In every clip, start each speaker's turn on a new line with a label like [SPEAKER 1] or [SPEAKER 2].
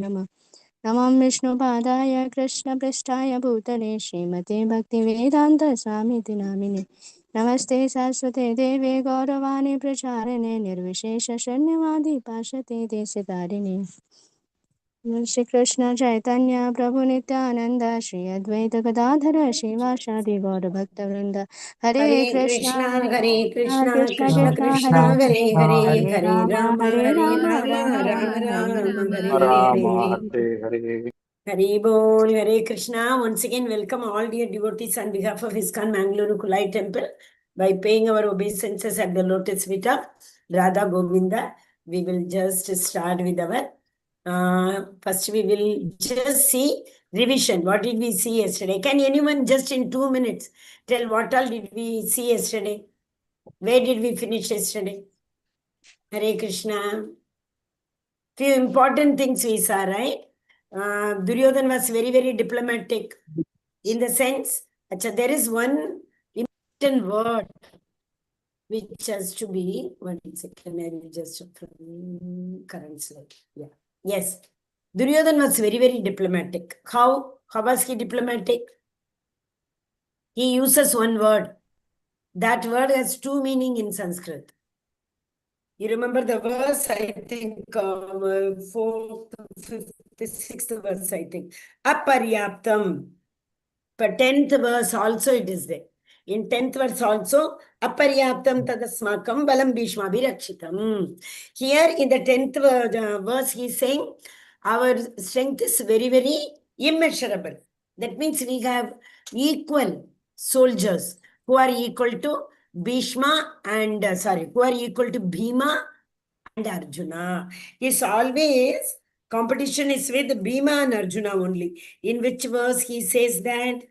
[SPEAKER 1] Namah. Namam Vishnu Padaya Krishna Prasthaya Bhutale Srimate Bhaktivedanta Swamiti Namine Namaste Saraswate Deve Gauravani Pracharine Nirvishesha Shanyavadi Pashate Desitarine Shri Krishna Chaitanya Prabhu Nityananda Shri Advaita Gadadhara Shivashadi Gaura Bhakta Vrinda Hare Krishna Krishna
[SPEAKER 2] Krishna
[SPEAKER 1] Krishna Hare
[SPEAKER 2] Krishna, Hare Hare,
[SPEAKER 1] Hare
[SPEAKER 2] Hare
[SPEAKER 1] Rama
[SPEAKER 2] Rama,
[SPEAKER 1] Hare
[SPEAKER 2] Hare
[SPEAKER 1] Rama
[SPEAKER 2] Rama,
[SPEAKER 1] Rama
[SPEAKER 2] Rama
[SPEAKER 1] Rama Hare
[SPEAKER 2] Rama,
[SPEAKER 1] Hare
[SPEAKER 2] Hare
[SPEAKER 3] Rama
[SPEAKER 2] Hare.
[SPEAKER 3] Hare Hare.
[SPEAKER 2] Hari Bol, Hare Krishna. Once again, welcome all dear devotees on behalf of ISKCON Mangaluru Kulai Temple by paying our obeisances at the lotus feet of Radha Govinda. We will just start with our, first we will just see revision. What did we see yesterday? Can anyone just in 2 minutes tell what all did we see yesterday? Where did we finish yesterday? Hare Krishna. Few important things we saw, right? Duryodhan was very, very diplomatic in the sense, there is one important word which has to be, what is it? Can I just from current slide? Yeah. Yes. Duryodhan was very, very diplomatic. How was he diplomatic? He uses one word. That word has two meanings in Sanskrit. You remember the verse, I think, fourth, fifth, sixth verse, I think. Aparyaptam. But 10th verse also it is there. In 10th verse also, Aparyaptam tadasmakam balam bhishma bhirakshitam. Here in the 10th verse, he is saying, our strength is very, very immeasurable. That means we have equal soldiers who are equal to Bhishma and, who are equal to Bhima and Arjuna. It's always competition is with Bhima and Arjuna only. In which verse he says that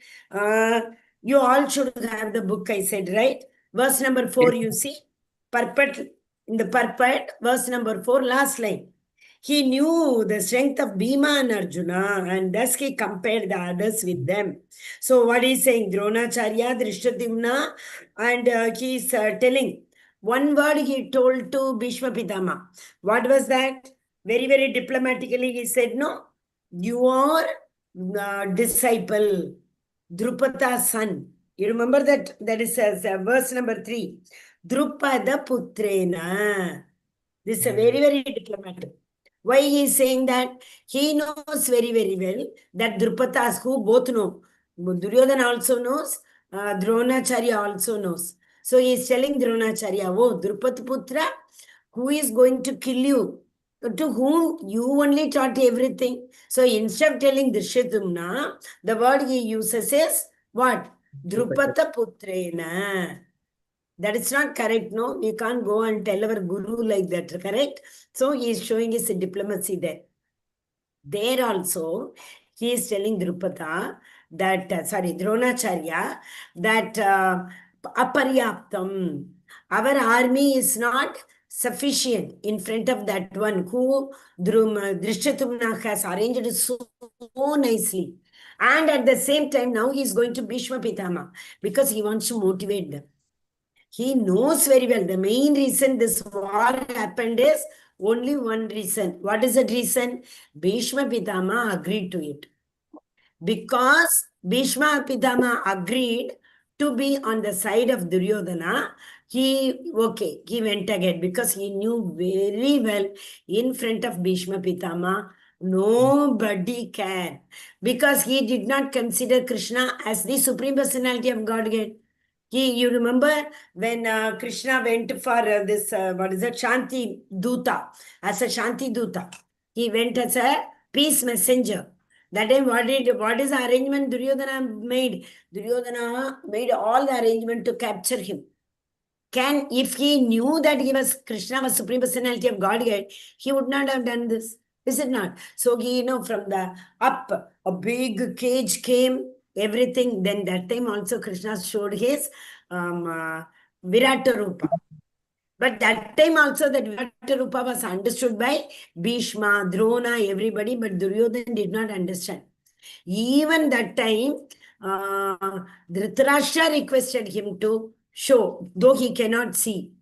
[SPEAKER 2] you all should have the book, I said, right? Verse number 4, you see, purport, in the purport, verse number 4, last line. He knew the strength of Bhima and Arjuna, and thus he compared the others with them. So what he's saying, Dronacharya, Drishtadyumna, and he is telling, one word he told to Bhishma Pitama. What was that? Very, very diplomatically he said, no, your disciple, Drupada's son. You remember that? That is verse number 3. Drupada Putrena. This is a very, very diplomatic. Why he is saying that? He knows very, very well that Drupadas, who both know, Duryodhana also knows, Dronacharya also knows. So he is telling Dronacharya, oh, Drupat Putra, who is going to kill you? To whom you only taught everything. So instead of telling Drishyadumna, the word he uses is what? Drupata Putrena. That is not correct, no? We can't go and tell our guru like that, correct? So he is showing his diplomacy there. There also, he is telling Drupata that, Dronacharya, that Aparyaptam, our army is not sufficient in front of that one who Drishyatumna has arranged so nicely. And at the same time, now he is going to Bhishma Pitama because he wants to motivate them. He knows very well the main reason this war happened is only one reason. What is that reason? Bhishma Pitama agreed to it. Because Bhishma Pitama agreed to be on the side of Duryodhana, he went ahead because he knew very well in front of Bhishma Pitama, nobody can. Because he did not consider Krishna as the Supreme Personality of Godhead. You remember when Krishna went for this, Shanti Duta, as a Shanti Duta. He went as a peace messenger. That time, what is the arrangement Duryodhana made? Duryodhana made all the arrangement to capture him. If he knew that Krishna was Supreme Personality of Godhead, he would not have done this. Is it not? So from the up, a big cage came, everything. Then that time also Krishna showed his Virata Rupa. But that time also that Virata Rupa was understood by Bhishma, Drona, everybody, but Duryodhana did not understand. Even that time, Dhritarashtra requested him to show, though he cannot see.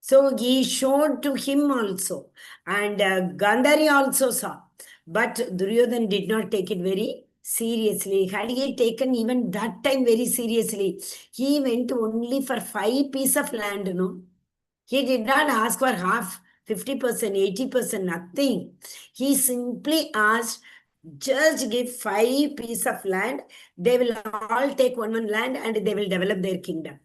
[SPEAKER 2] So he showed to him also. And Gandhari also saw. But Duryodhana did not take it very seriously. Had he taken even that time very seriously, he went only for 5 pieces of land, no? He did not ask for half, 50%, 80%, nothing. He simply asked, just give 5 pieces of land. They will all take one land and they will develop their kingdom.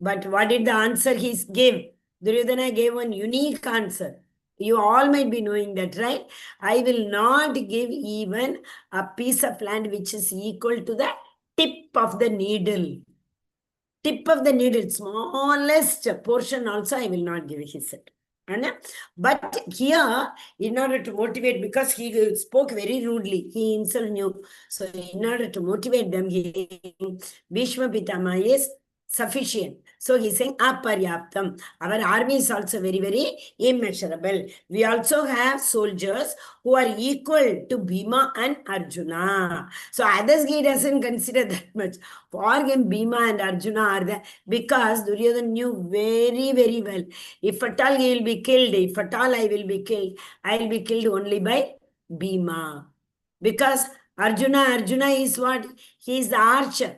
[SPEAKER 2] But what did the answer he gave? Duryodhana gave one unique answer. You all might be knowing that, right? I will not give even a piece of land which is equal to the tip of the needle. Tip of the needle, smallest portion also I will not give, he said. But here, in order to motivate, because he spoke very rudely, he himself knew. So in order to motivate them, Bhishma Pitama is sufficient. So he's saying aparyaptam. Our army is also very, very immeasurable. We also have soldiers who are equal to Bhima and Arjuna. So others he doesn't consider that much. For him, Bhima and Arjuna are there because Duryodhana knew very, very well. If at all he will be killed, if at all I will be killed, I will be killed only by Bhima. Because Arjuna is what? He is the archer.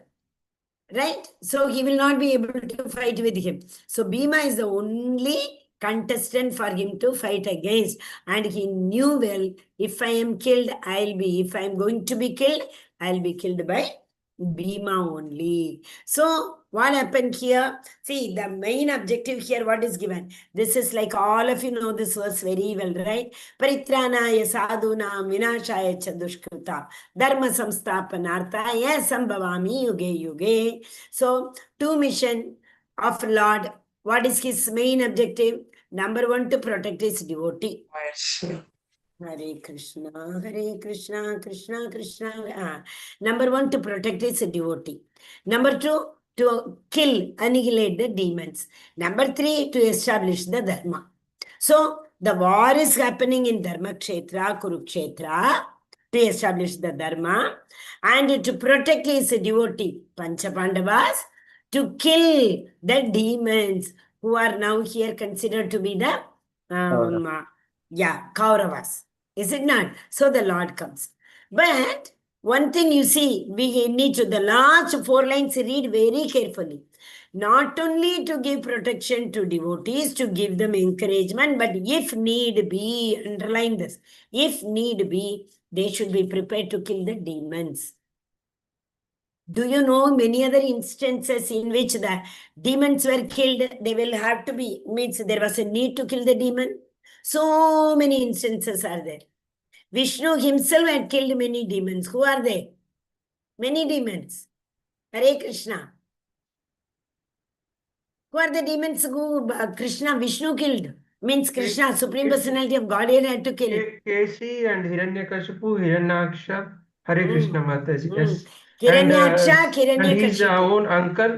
[SPEAKER 2] Right? So he will not be able to fight with him. So Bhima is the only contestant for him to fight against. And he knew well, if I am killed, if I am going to be killed, I'll be killed by Bhima only. So what happened here? See, the main objective here, what is given? This is like all of you know this verse very well, right? Paritranaya sadhunam vinashaya cha dushkrita dharma samsthapanarthaya sambhavami yuge yuge. So, two mission of Lord. What is his main objective? Number one, to protect his devotee. Hare Krishna, Krishna Krishna. Number one, to protect his devotee. Number two, to kill, annihilate the demons. Number three, to establish the dharma. So, the war is happening in Dharma Kshetra, Kurukshetra, to establish the dharma and to protect his devotee, Pancha Pandavas, to kill the demons who are now here considered to be the Kauravas. Is it not? So the Lord comes. But one thing you see, we need to, the last 4 lines, read very carefully. Not only to give protection to devotees, to give them encouragement, but if need be, underline this, if need be, they should be prepared to kill the demons. Do you know many other instances in which the demons were killed? They will have to be, means there was a need to kill the demon. So many instances are there. Vishnu himself had killed many demons. Who are they? Many demons. Hare Krishna. Who are the demons who Vishnu killed? Means Krishna, Supreme Personality of Godhead, had to kill.
[SPEAKER 3] Keshi and Hiranyakashipu, Hiranyaksha, Hare Krishna Mataji. Yes.
[SPEAKER 2] Hiranyaksha,
[SPEAKER 3] and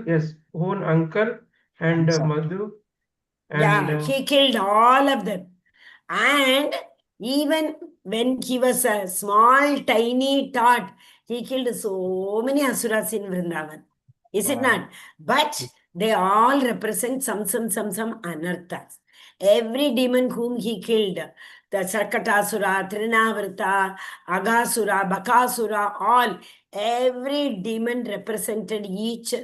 [SPEAKER 3] his own uncle, and Madhu. And,
[SPEAKER 2] he killed all of them. And even when he was a small, tiny tot, he killed so many asuras in Vrindavan. Is it not? But they all represent some anarthas. Every demon whom he killed, the Sarkatasura, Trinavrata, Agasura, Bakasura, all, every demon represented each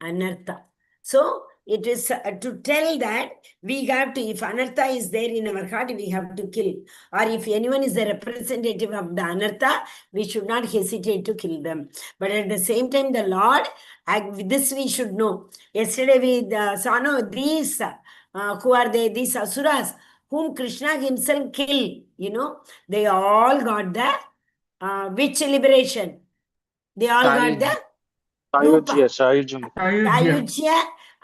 [SPEAKER 2] anartha. So, it is to tell that we have to, if anartha is there in our heart, we have to kill. Or if anyone is the representative of the anartha, we should not hesitate to kill them. But at the same time, the Lord, this we should know. Yesterday we saw these, who are they? These asuras, whom Krishna himself killed, they all got the, which liberation? They all got the Sayujya.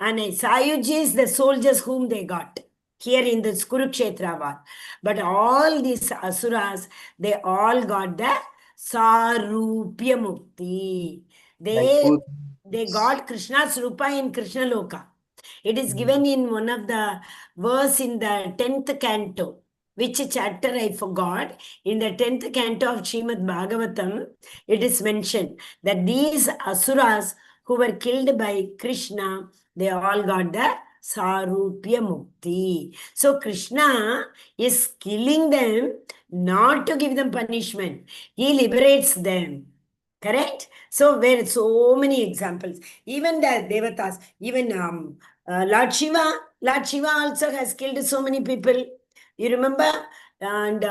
[SPEAKER 2] And Sayujya is the soldiers whom they got here in the Kurukshetra war. But all these asuras, they all got the Sarupya Mukti. They got Krishna's Rupa in Krishna Loka. It is given in one of the verse in the 10th canto. Which chapter I forgot. In the 10th canto of Srimad Bhagavatam, it is mentioned that these asuras who were killed by Krishna, they all got the Sarupya Mukti. So Krishna is killing them not to give them punishment. He liberates them. Correct? So where so many examples. Even the Devatas, even Lord Shiva also has killed so many people. You remember? And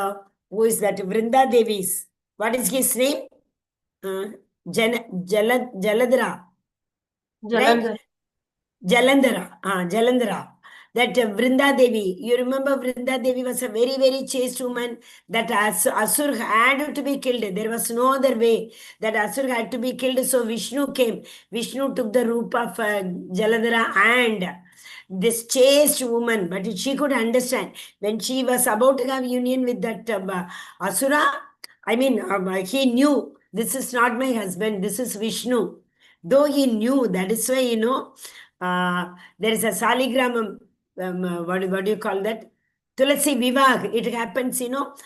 [SPEAKER 2] who is that? Vrinda Devi's. What is his name? Jaladhara, right?
[SPEAKER 4] Jalandhar.
[SPEAKER 2] Jalandhara. That Vrinda Devi, you remember Vrinda Devi was a very, very chaste woman that Asur had to be killed. There was no other way that Asur had to be killed. So Vishnu came. Vishnu took the roop of Jalandhara and this chaste woman, but she could understand when she was about to have union with that Asura. I mean, he knew this is not my husband, this is Vishnu. Though he knew, that is why, there is a Saligramam, what do you call that? Tulasi Vivah, it happens,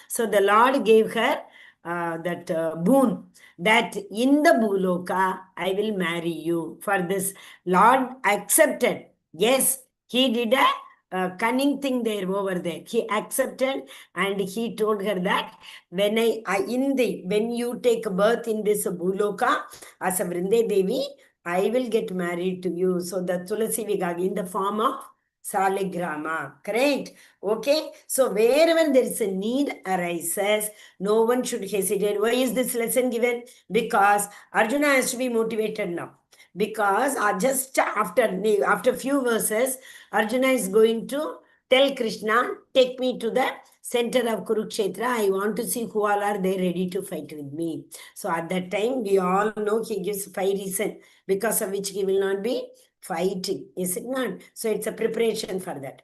[SPEAKER 2] So the Lord gave her that boon that in the Bhuloka, I will marry you. For this, Lord accepted. Yes, he did a cunning thing there over there. He accepted and he told her that when when you take birth in this Bhuloka as a Vrinde Devi, I will get married to you. So the Tulasi Vigagi in the form of Saligrama. Correct? Okay. So wherever there is a need arises, no one should hesitate. Why is this lesson given? Because Arjuna has to be motivated now. Because just after few verses, Arjuna is going to tell Krishna, take me to the center of Kurukshetra. I want to see who all are there ready to fight with me. So at that time, we all know he gives 5 reasons because of which he will not be fighting. Is it not? So it's a preparation for that.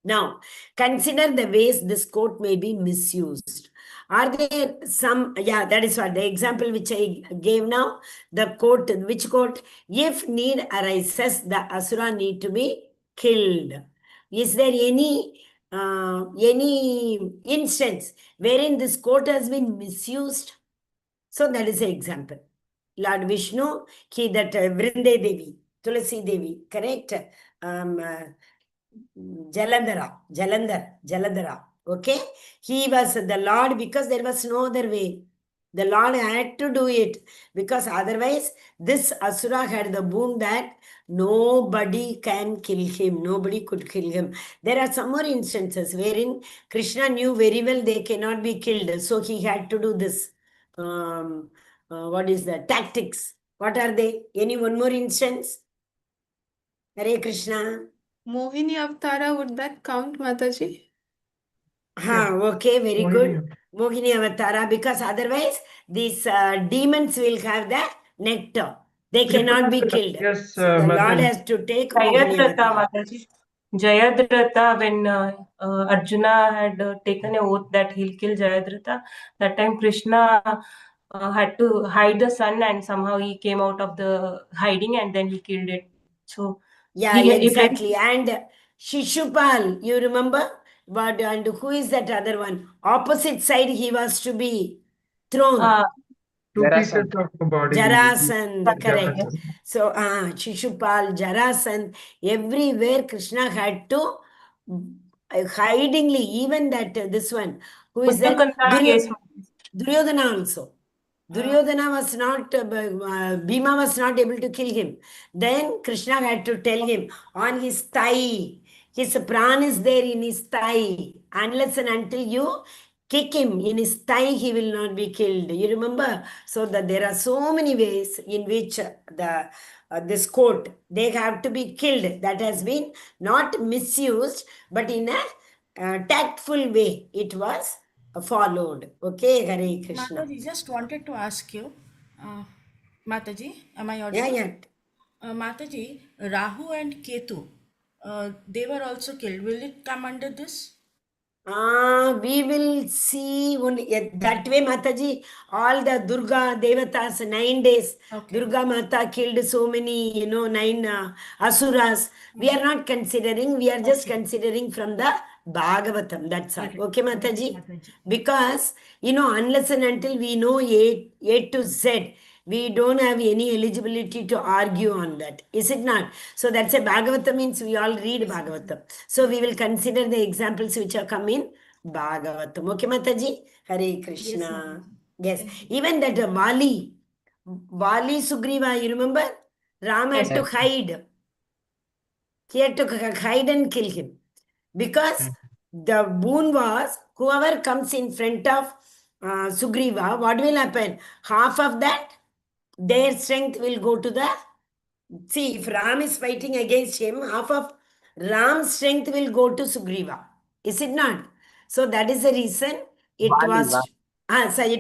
[SPEAKER 2] Now, consider the ways this quote may be misused. Are there some, that is what the example which I gave now, the quote, which quote? If need arises, the Asura need to be killed. Is there any instance wherein this quote has been misused? So that is an example. Lord Vishnu, that Vrinde Devi, Tulasi Devi, correct? Jalandhara. Okay? He was the Lord because there was no other way. The Lord had to do it because otherwise this Asura had the boon that nobody can kill him. Nobody could kill him. There are some more instances wherein Krishna knew very well they cannot be killed. So he had to do this. What is the tactics? What are they? Any one more instance? Hare Krishna.
[SPEAKER 5] Mohini Avtara, would that count, Mataji?
[SPEAKER 2] Okay, very
[SPEAKER 3] Mohini
[SPEAKER 2] good. Mohini Avatara, because otherwise these demons will have the nectar. They cannot be killed.
[SPEAKER 3] Yes,
[SPEAKER 2] So the Lord
[SPEAKER 3] Mataji.
[SPEAKER 2] has to take Mohini
[SPEAKER 4] Jayadratha,
[SPEAKER 2] Avatara.
[SPEAKER 4] Mataji. Jayadratha, when Arjuna had taken a oath that he'll kill Jayadratha, that time Krishna had to hide the sun and somehow he came out of the hiding and then he killed it. So
[SPEAKER 2] Yeah, exactly. And Shishupal, you remember? But and who is that other one? Opposite side he was to be thrown.
[SPEAKER 3] 2 pieces of the body.
[SPEAKER 2] Jarasandh, correct.
[SPEAKER 3] Jarasandh.
[SPEAKER 2] So, Shishupal, Jarasandh, everywhere Krishna had to hidingly, even that this one, who is that?
[SPEAKER 4] yes.
[SPEAKER 2] Duryodhana also. Duryodhana was not, Bhima was not able to kill him. Then Krishna had to tell him on his thigh, his pran is there in his thigh. Unless and until you kick him in his thigh, he will not be killed. You remember? So that there are so many ways in which this quote, they have to be killed. That has been not misused, but in a tactful way. It was followed. Okay, Hare Krishna.
[SPEAKER 6] Mataji, just wanted to ask you, Mataji, am I audible?
[SPEAKER 2] Yeah.
[SPEAKER 6] Mataji, Rahu and Ketu, they were also killed. Will it come under this?
[SPEAKER 2] We will see only that way, Mataji. All the Durga Devatas, 9 days.
[SPEAKER 6] Okay.
[SPEAKER 2] Durga Mata killed so many, 9 Asuras. We are not considering, we are just considering from the Bhagavatam. That's all. Okay, Mataji? Because, unless and until we know A to Z, We don't have any eligibility to argue on that. Is it not? So that's a Bhagavatam means we all read Bhagavatam. So we will consider the examples which have come in Bhagavatam. Okay, Mataji? Hare Krishna. Yes. Even that Vali Sugriva, you remember? Rama
[SPEAKER 3] Yes,
[SPEAKER 2] had to
[SPEAKER 3] yes.
[SPEAKER 2] hide. He had to hide and kill him. Because the boon was, whoever comes in front of Sugriva, what will happen? Half of that, their strength will go to the... See, if Ram is fighting against him, half of Ram's strength will go to Sugriva. Is it not? So that is the reason it
[SPEAKER 3] Vali,
[SPEAKER 2] was... sorry,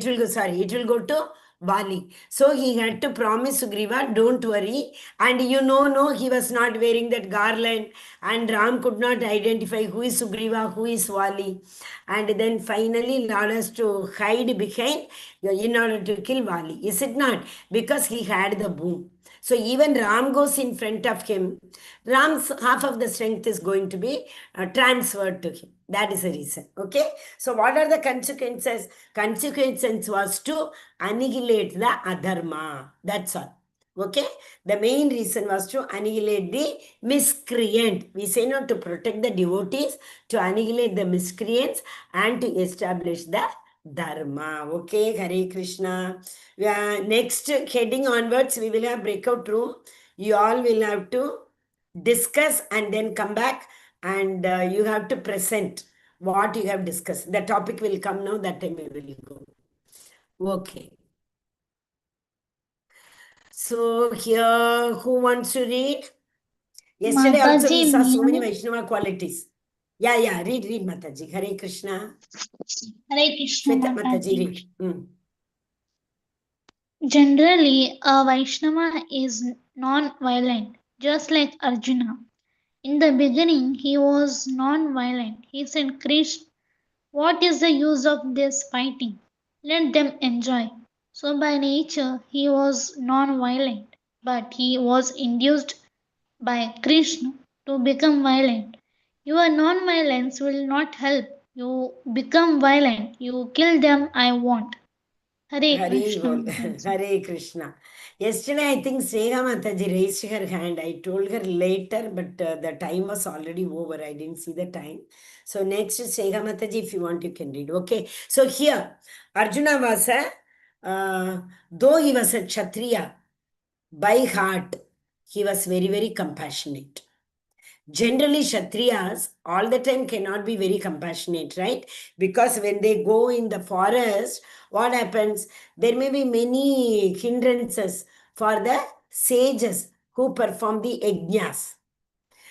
[SPEAKER 2] it will go to Bali. So he had to promise Sugriva, don't worry. And no, he was not wearing that garland. And Ram could not identify who is Sugriva, who is Vali. And then finally Lord has to hide behind in order to kill Vali. Is it not? Because he had the boon. So even Ram goes in front of him. Ram's half of the strength is going to be transferred to him. That is the reason. Okay. So what are the consequences? Consequences was to annihilate the adharma. That's all. Okay. The main reason was to annihilate the miscreant. We say not to protect the devotees, to annihilate the miscreants and to establish the dharma. Okay. Hare Krishna. Next heading onwards, we will have breakout room. You all will have to discuss and then come back, and you have to present what you have discussed. The topic will come now, that time we will go. Okay. So here, who wants to read? Yesterday also we
[SPEAKER 7] Mataji,
[SPEAKER 2] saw so many
[SPEAKER 7] may I?
[SPEAKER 2] Vaishnava qualities. Yeah, read Mataji. Hare Krishna.
[SPEAKER 7] Hare Krishna,
[SPEAKER 2] Shweta Mataji,
[SPEAKER 7] Mataji.
[SPEAKER 2] read.
[SPEAKER 7] Generally, a Vaishnava is non-violent, just like Arjuna. In the beginning, he was non-violent. He said, Krishna, what is the use of this fighting? Let them enjoy. So by nature, he was non-violent, but he was induced by Krishna to become violent. Your non-violence will not help. You become violent. You kill them, I want. Hare
[SPEAKER 2] Hare
[SPEAKER 7] Krishna,
[SPEAKER 2] Bol.
[SPEAKER 7] Mataji.
[SPEAKER 2] Hare Krishna. Yesterday, I think Sneha Mataji raised her hand. I told her later, but the time was already over. I didn't see the time. So next, Sneha Mataji, if you want, you can read. Okay. So here, Arjuna was though he was a Kshatriya, by heart, he was very, very compassionate. Generally, Kshatriyas all the time cannot be very compassionate, right? Because when they go in the forest, what happens? There may be many hindrances for the sages who perform the yajnas.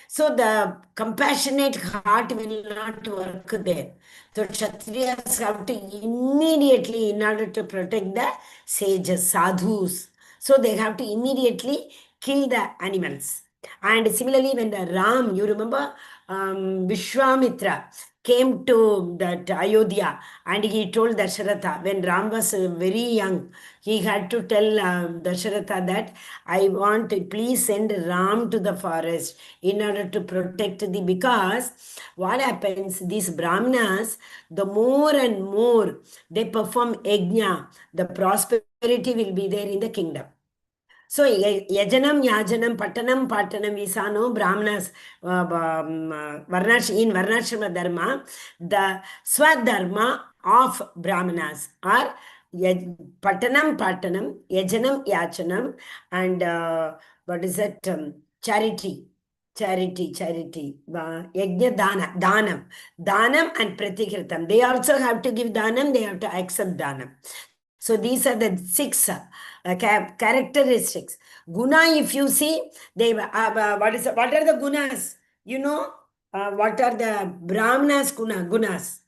[SPEAKER 2] So the compassionate heart will not work there. So Kshatriyas have to immediately, in order to protect the sages, sadhus, so they have to immediately kill the animals. And similarly, when the Ram, you remember, Vishwamitra came to that Ayodhya and he told Dasharatha, when Ram was very young, he had to tell Dasharatha that I want to please send Ram to the forest in order to protect because what happens, these Brahmanas, the more and more they perform yajna, the prosperity will be there in the kingdom. So, yajanam, yajanam, patanam, patanam, we saw no Brahmanas, in Varnashrama Dharma, the Swadharma of Brahmanas are patanam, patanam, yajanam, yachanam, and what is that? Charity. Yajna danam and pratikritam. They also have to give danam, they have to accept danam. So these are the 6 characteristics. Guna, if you see, they what are the gunas? What are the Brahmanas gunas?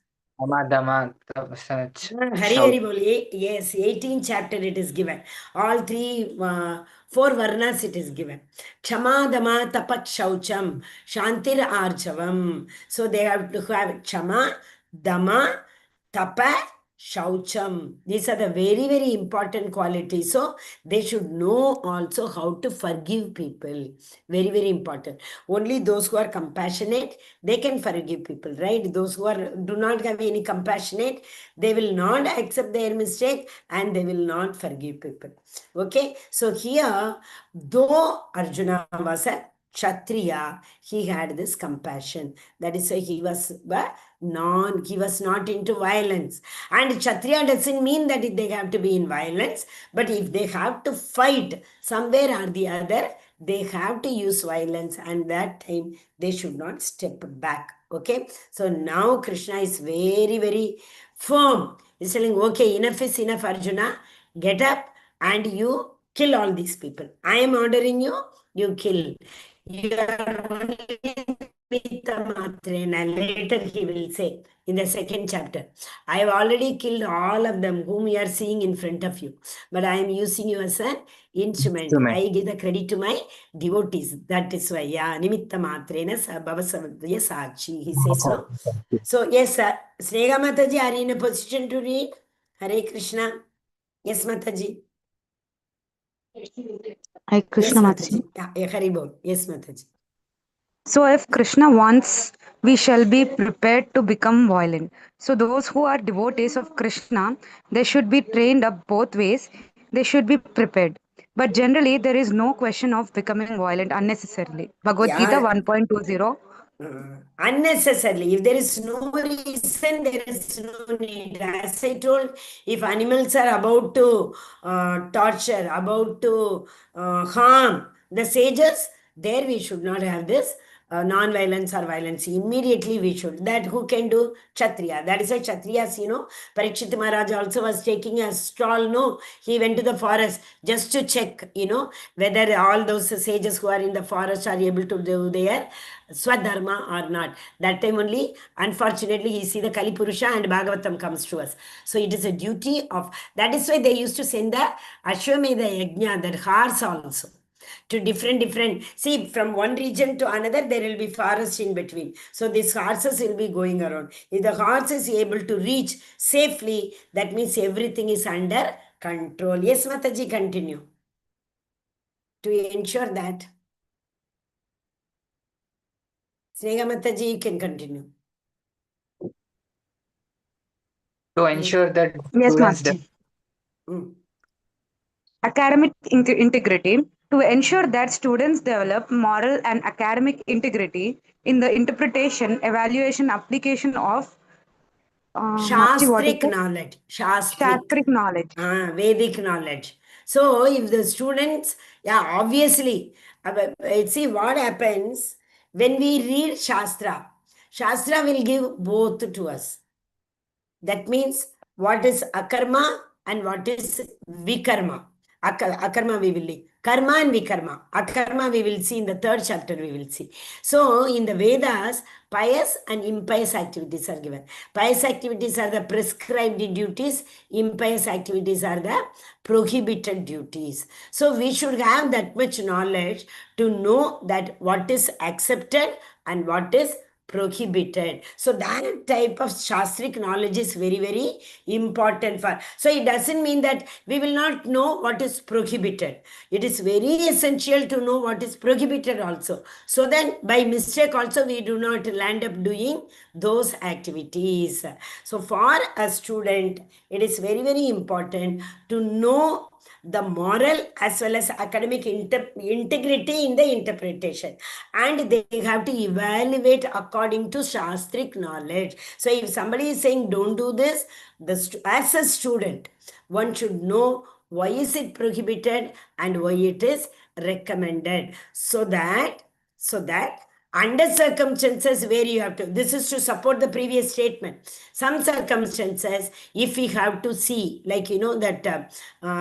[SPEAKER 3] Dama, such
[SPEAKER 2] Hari
[SPEAKER 3] shout.
[SPEAKER 2] Hari Boli, yes, 18th chapter it is given. All 4 varnas it is given. Kshama, Dama, Tapat, Shaucham, Shantir, Archavam. So they have to have Kshama, Dama, Tapa, Shaucham. These are the very, very important qualities. So they should know also how to forgive people. Very, very important. Only those who are compassionate, they can forgive people, right? Those who do not have any compassionate, they will not accept their mistake and they will not forgive people. Okay. So here, though Arjuna was a Kshatriya, he had this compassion. That is why he was not into violence. And Kshatriya doesn't mean that they have to be in violence, but if they have to fight somewhere or the other, they have to use violence, and that time they should not step back. Okay, so now Krishna is very, very firm. He's telling, okay, enough is enough, Arjuna. Get up and you kill all these people. I am ordering you, you kill. You are only and later he will say in the second chapter, I have already killed all of them whom you are seeing in front of you, but I am using you as an instrument. I give the credit to my devotees. That is why, yeah, Nimitta Matrena Bhavasavadya Sachi, he says no. So, yes, Snega Mataji, are you in a position to read? Hare Krishna. Yes, Mataji.
[SPEAKER 8] Hi, Krishna
[SPEAKER 2] Yes,
[SPEAKER 8] Mataji.
[SPEAKER 2] Yeah, Haribol. Yes, Mataji.
[SPEAKER 8] So, if Krishna wants, we shall be prepared to become violent. So, those who are devotees of Krishna, they should be trained up both ways. They should be prepared. But generally, there is no question of becoming violent unnecessarily. Bhagavad Gita 1.20.
[SPEAKER 2] Unnecessarily. If there is no reason, there is no need. As I told, if animals are about to torture, about to harm the sages, there we should not have this non-violence or violence. Immediately we should. That who can do? Kshatriya. That is why Kshatriyas, Parikshit Maharaj also was taking a stroll. No, he went to the forest just to check, whether all those sages who are in the forest are able to do their Swadharma or not. That time only, unfortunately, he see the Kali Purusha and Bhagavatam comes to us. So it is a duty of, that is why they used to send the Ashwamedha Yajna, that horse also, to different, see, from one region to another, there will be forest in between. So these horses will be going around. If the horse is able to reach safely, that means everything is under control. Yes, Mataji, continue. To ensure that. Snega Mataji, you can continue.
[SPEAKER 9] To ensure that
[SPEAKER 8] Yes,
[SPEAKER 9] students
[SPEAKER 8] Master.
[SPEAKER 2] Academic
[SPEAKER 8] integrity. To ensure that students develop moral and academic integrity in the interpretation, evaluation, application of
[SPEAKER 2] Shastrik knowledge.
[SPEAKER 8] Shastric knowledge.
[SPEAKER 2] Vedic knowledge. So if the students, obviously, see what happens when we read Shastra. Shastra will give both to us. That means what is akarma and what is vikarma. Akarma we will leave. Karma and vikarma. Akarma we will see in the third chapter we will see. So in the Vedas, pious and impious activities are given. Pious activities are the prescribed duties. Impious activities are the prohibited duties. So we should have that much knowledge to know that what is accepted and what is prohibited. So that type of shastric knowledge is very, very important for. So it doesn't mean that we will not know what is prohibited. It is very essential to know what is prohibited also. So then by mistake also we do not land up doing those activities. So for a student, it is very, very important to know the moral as well as academic integrity in the interpretation, and they have to evaluate according to shastric knowledge. So if somebody is saying don't do this, as a student, one should know why is it prohibited and why it is recommended, so that under circumstances where you have to, this is to support the previous statement. Some circumstances, if we have to see, like, that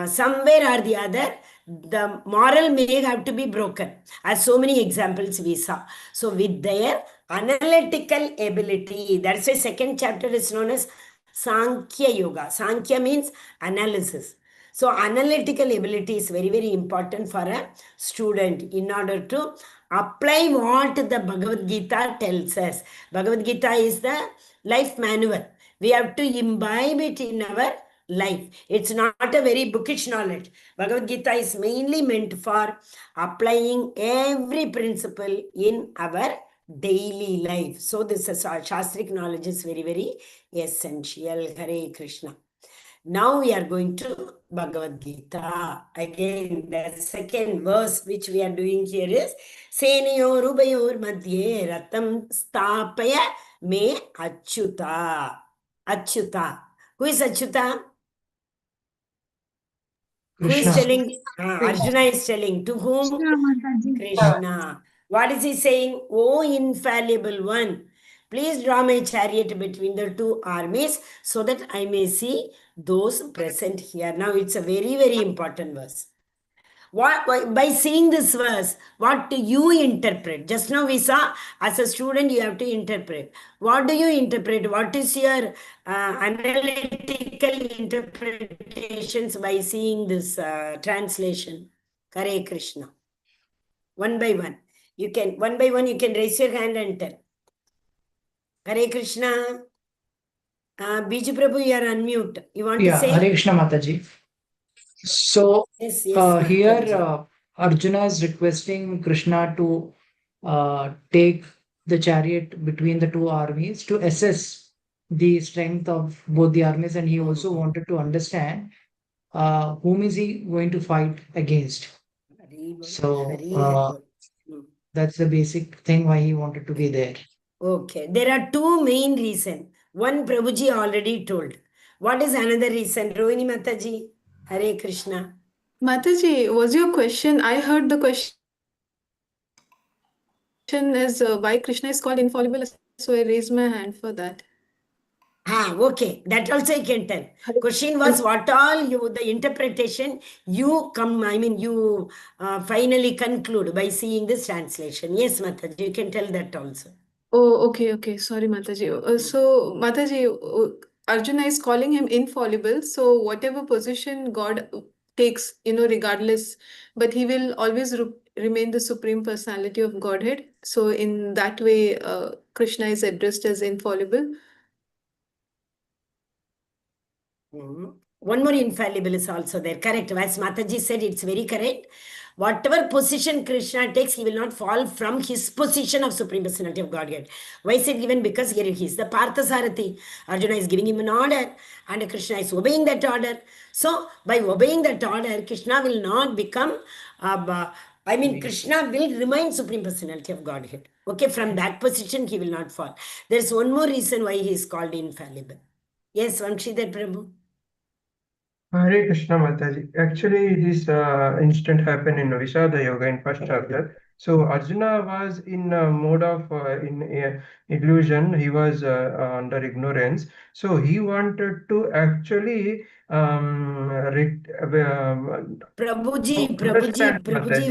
[SPEAKER 2] somewhere or the other, the moral may have to be broken, as so many examples we saw. So with their analytical ability, that's why second chapter is known as Sankhya Yoga. Sankhya means analysis. So analytical ability is very, very important for a student in order to apply what the Bhagavad Gita tells us. Bhagavad Gita is the life manual. We have to imbibe it in our life. It's not a very bookish knowledge. Bhagavad Gita is mainly meant for applying every principle in our daily life. So this is Shastric knowledge is very, very essential. Hare Krishna. Now we are going to Bhagavad Gita. Again, the second verse which we are doing here is Senayor Ubayor Madhye Ratam Stapaya Me Achyuta. Achyuta. Who is Achyuta? Who is
[SPEAKER 3] Krishna.
[SPEAKER 2] telling? Arjuna is telling. To whom?
[SPEAKER 7] Krishna Mataji.
[SPEAKER 2] Krishna. What is he saying? O infallible one, please draw my chariot between the two armies so that I may see those present here. Now it's a very, very important verse. By seeing this verse, what do you interpret? Just now we saw, as a student, you have to interpret. What do you interpret? What is your analytical interpretations by seeing this translation? Hare Krishna. One by one. You can raise your hand and tell. Hare Krishna. Biju Prabhu, you are unmute. You want to say?
[SPEAKER 9] Hare Krishna Mataji. So
[SPEAKER 2] Yes,
[SPEAKER 9] here
[SPEAKER 2] Mataji.
[SPEAKER 9] Arjuna is requesting Krishna to take the chariot between the two armies to assess the strength of both the armies, and he also wanted to understand whom is he going to fight against. So that's the basic thing why he wanted to be there.
[SPEAKER 2] Okay, there are two main reasons. One Prabhuji already told. What is another reason? Rohini Mataji, Hare Krishna.
[SPEAKER 5] Mataji, was your question? I heard the question is why Krishna is called infallible, so I raised my hand for that.
[SPEAKER 2] Okay, that also I can tell. Question was what all the interpretation you finally conclude by seeing this translation. Yes, Mataji, you can tell that also.
[SPEAKER 5] Oh, okay. Sorry, Mataji. So, Mataji, Arjuna is calling him infallible. So, whatever position God takes, regardless, but he will always remain the supreme personality of Godhead. So, in that way, Krishna is addressed as infallible.
[SPEAKER 2] One more infallible is also there. Correct. As Mataji said, it's very correct. Whatever position Krishna takes, he will not fall from his position of Supreme Personality of Godhead. Why is it given? Because here he is the Parthasarathi. Arjuna is giving him an order and Krishna is obeying that order. So, by obeying that order, Krishna will not become, Krishna will remain Supreme Personality of Godhead. Okay, from that position, he will not fall. There's one more reason why he is called infallible. Yes, Vanshidhar Prabhu.
[SPEAKER 3] Hare Krishna Mataji. Actually, this incident happened in Vishada Yoga in first chapter. So Arjuna was in mode of illusion. He was under ignorance. So he wanted to actually
[SPEAKER 2] Prabhuji,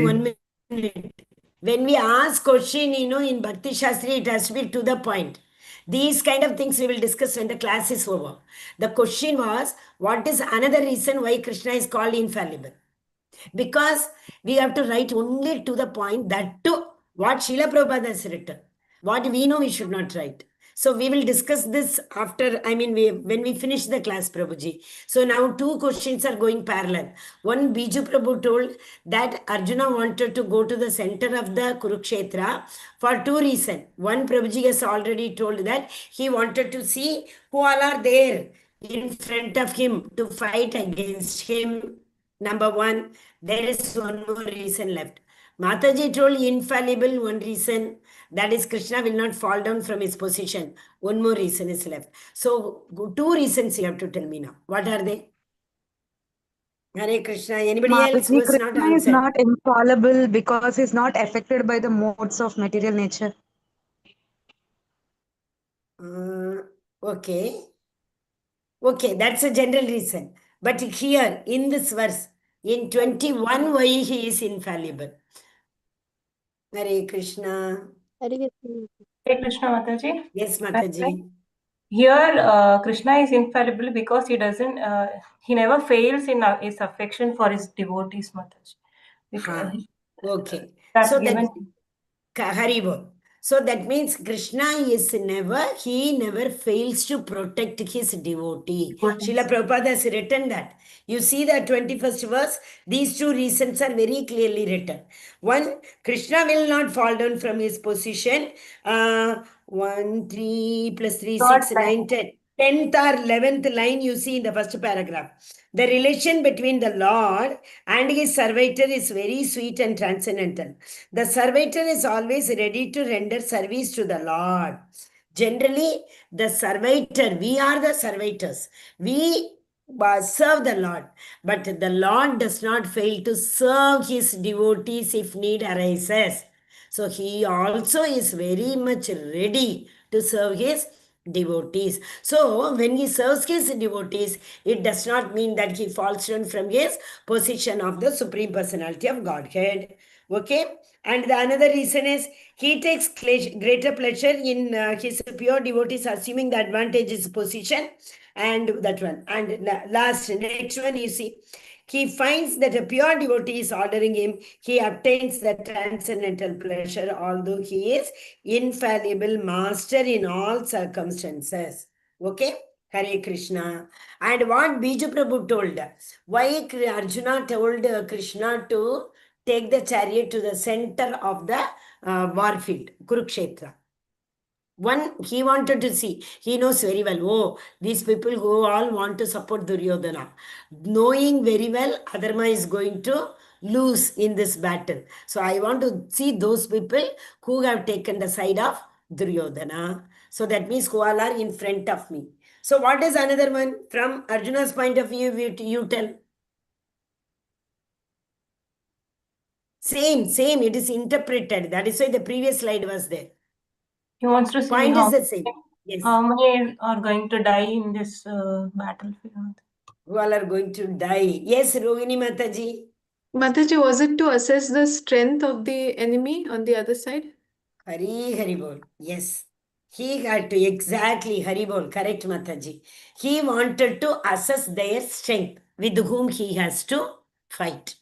[SPEAKER 2] 1 minute. When we ask question, in Bhakti Shastri, it has to be to the point. These kind of things we will discuss when the class is over. The question was, what is another reason why Krishna is called infallible? Because we have to write only to the point, that to what Srila Prabhupada has written. What we know we should not write. So we will discuss this after, when we finish the class, Prabhuji. So now two questions are going parallel. One, Biju Prabhu told that Arjuna wanted to go to the center of the Kurukshetra for two reasons. One, Prabhuji has already told that he wanted to see who all are there in front of him to fight against him. Number one, there is one more reason left. Mataji told infallible one reason, that is Krishna will not fall down from his position. One more reason is left. So two reasons you have to tell me now. What are they? Hare Krishna. Anybody else who has
[SPEAKER 8] Krishna
[SPEAKER 2] not answered?
[SPEAKER 8] is not infallible because he's not affected by the modes of material nature.
[SPEAKER 2] Okay, that's a general reason. But here in this verse, in 21, why he is infallible? Hare Krishna.
[SPEAKER 1] Hare
[SPEAKER 4] Krishna Mataji.
[SPEAKER 2] Yes, Mataji.
[SPEAKER 4] Here, Krishna is infallible because he doesn't, he never fails in his affection for his devotees, Mataji.
[SPEAKER 2] Okay.
[SPEAKER 4] That's
[SPEAKER 2] So
[SPEAKER 4] given.
[SPEAKER 2] Haribol. So that means Krishna he never fails to protect his devotee. Srila Prabhupada has written that. You see the 21st verse, these two reasons are very clearly written. One, Krishna will not fall down from his position. 1, 3 plus 3, 6, 9, 10. 10th or 11th line you see in the first paragraph. The relation between the Lord and his servitor is very sweet and transcendental. The servitor is always ready to render service to the Lord. Generally, the servitor, we are the servitors. We serve the Lord, but the Lord does not fail to serve his devotees if need arises. So he also is very much ready to serve his devotees. So when he serves his devotees, it does not mean that he falls down from his position of the Supreme Personality of Godhead. Okay? And the another reason is he takes greater pleasure in his pure devotees assuming the advantageous position. And that one. And next one you see. He finds that a pure devotee is ordering him. He obtains the transcendental pleasure, although he is infallible master in all circumstances. Okay? Hare Krishna. And what Biju Prabhu told, why Arjuna told Krishna to take the chariot to the center of the war field, Kurukshetra. One, he wanted to see. He knows very well, oh, these people who all want to support Duryodhana. Knowing very well, Adharma is going to lose in this battle. So I want to see those people who have taken the side of Duryodhana. So that means who all are in front of me. So what is another one? From Arjuna's point of view, you tell. Same. It is interpreted. That is why the previous slide was there.
[SPEAKER 4] He wants to see
[SPEAKER 2] Point
[SPEAKER 4] how,
[SPEAKER 2] is the same. Yes.
[SPEAKER 4] how many are going to die in this battlefield.
[SPEAKER 2] Who all are going to die? Yes, Rohini Mataji.
[SPEAKER 5] Mataji, was it to assess the strength of the enemy on the other side?
[SPEAKER 2] Hari Bol. Yes. He had to, exactly, Hari Bol. Correct, Mataji. He wanted to assess their strength with whom he has to fight.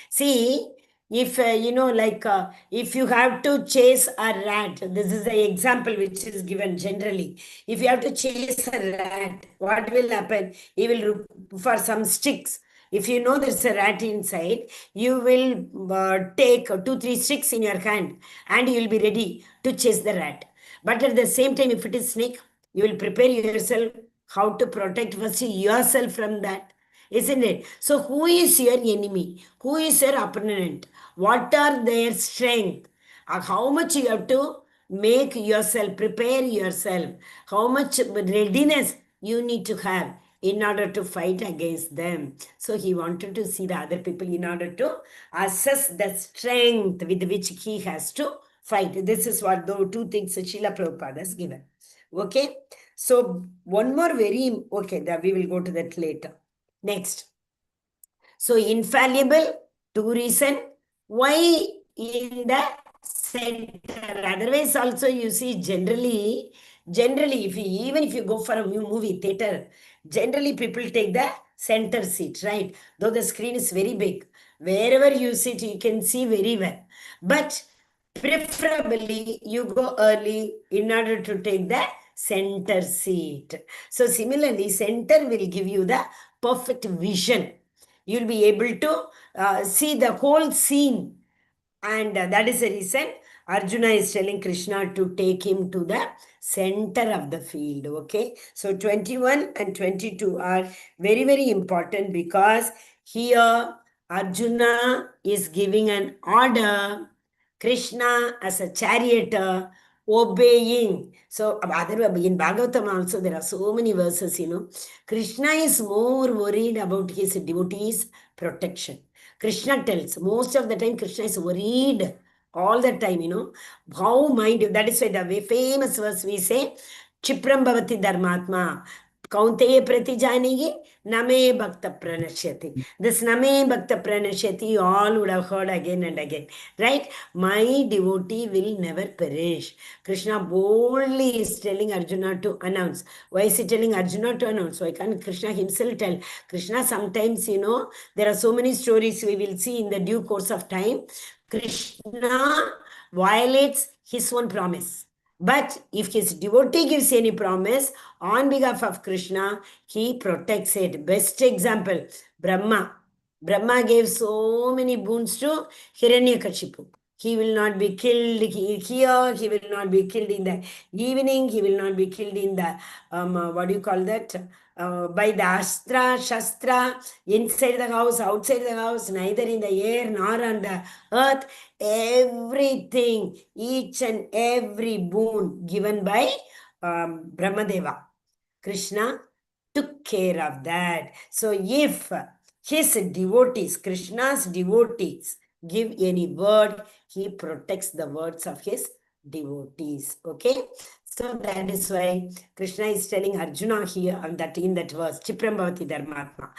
[SPEAKER 2] See, if if you have to chase a rat, this is the example which is given generally. If you have to chase a rat, what will happen? He will look for some sticks. If you know there's a rat inside, you will take 2-3 sticks in your hand and you will be ready to chase the rat. But at the same time, if it is snake, you will prepare yourself how to protect first yourself from that. Isn't it? So who is your enemy? Who is your opponent? What are their strength? How much you have to make yourself, prepare yourself. How much readiness you need to have in order to fight against them. So he wanted to see the other people in order to assess the strength with which he has to fight. This is what the two things Srila Prabhupada has given. Okay. So one more okay, that we will go to that later. Next. So infallible, two reasons. Why in the center? Otherwise also you see generally even if you go for a movie theater, generally people take the center seat, right? Though the screen is very big. Wherever you sit, you can see very well. But preferably you go early in order to take the center seat. So similarly, center will give you the perfect vision. You'll be able to see the whole scene. And that is the reason Arjuna is telling Krishna to take him to the center of the field. Okay. So 21 and 22 are very, very important because here Arjuna is giving an order. Krishna as a charioteer obeying. So in Bhagavatam also there are so many verses, Krishna is more worried about his devotees' protection. Krishna tells, most of the time Krishna is worried all the time, how mind you. That is why the famous verse we say, Chipram bhavati dharmatma. Kaunteya pratijanigi, name bhakta pranashyati. This name bhakta pranashyati you all would have heard again and again. Right? My devotee will never perish. Krishna boldly is telling Arjuna to announce. Why is he telling Arjuna to announce? Why can't Krishna himself tell? Krishna sometimes, there are so many stories we will see in the due course of time. Krishna violates his own promise. But if his devotee gives any promise on behalf of Krishna, he protects it. Best example, Brahma. Brahma gave so many boons to Hiranyakashipu. He will not be killed here, he will not be killed in the evening, he will not be killed in the, what do you call that? By the Astra, Shastra, inside the house, outside the house, neither in the air nor on the earth. Everything, each and every boon given by Brahmadeva. Krishna took care of that. So if his devotees, Krishna's devotees, give any word, he protects the words of his devotees. Okay? So that is why Krishna is telling Arjuna here that in that verse, Chipram Bhavati Dharmatma.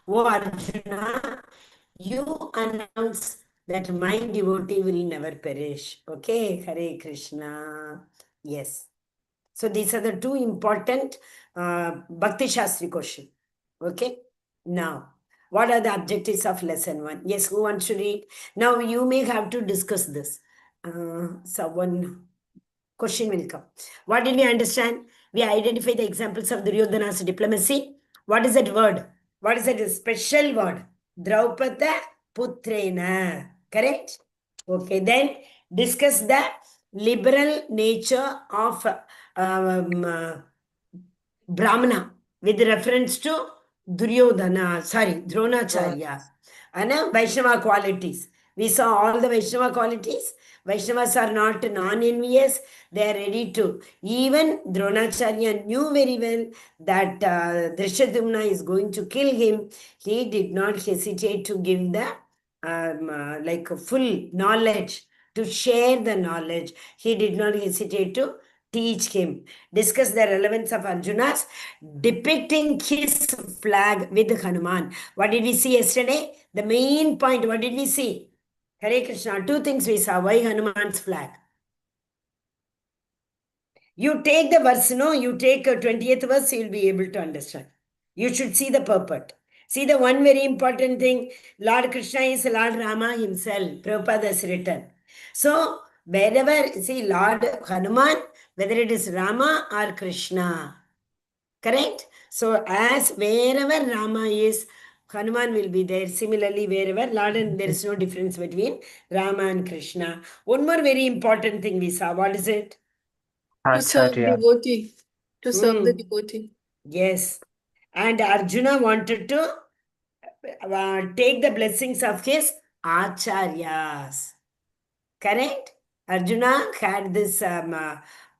[SPEAKER 2] Oh Arjuna, you announce that my devotee will never perish. Okay? Hare Krishna. Yes. So these are the two important Bhakti Shastri question. Okay? Now, what are the objectives of lesson 1? Yes, who wants to read? Now, you may have to discuss this. So one question will come. What did we understand? We identify the examples of Duryodhana's diplomacy. What is that word? What is that special word? Draupada Putrena. Correct? Okay, then discuss the liberal nature of Brahmana with reference to Dronacharya, and Vaishnava qualities. We saw all the Vaishnava qualities. Vaishnavas are not non-envious. They are ready to. Even Dronacharya knew very well that Drishtadyumna is going to kill him. He did not hesitate to give the full knowledge, to share the knowledge. He did not hesitate to teach him. Discuss the relevance of Arjuna's depicting his flag with Hanuman. What did we see yesterday? The main point, what did we see? Hare Krishna, two things we saw. Why Hanuman's flag? You take the verse, no? You take 20th verse, you'll be able to understand. You should see the purport. See the one very important thing, Lord Krishna is Lord Rama himself. Prabhupada has written. So, wherever, see, Lord Hanuman, whether it is Rama or Krishna, correct? So, as wherever Rama is, Hanuman will be there. Similarly, wherever Lord, and there is no difference between Rama and Krishna. One more very important thing we saw. What is it?
[SPEAKER 5] To serve
[SPEAKER 3] Acharya.
[SPEAKER 5] devotee. To serve the devotee.
[SPEAKER 2] Yes. And Arjuna wanted to take the blessings of his acharyas. Correct? Arjuna had this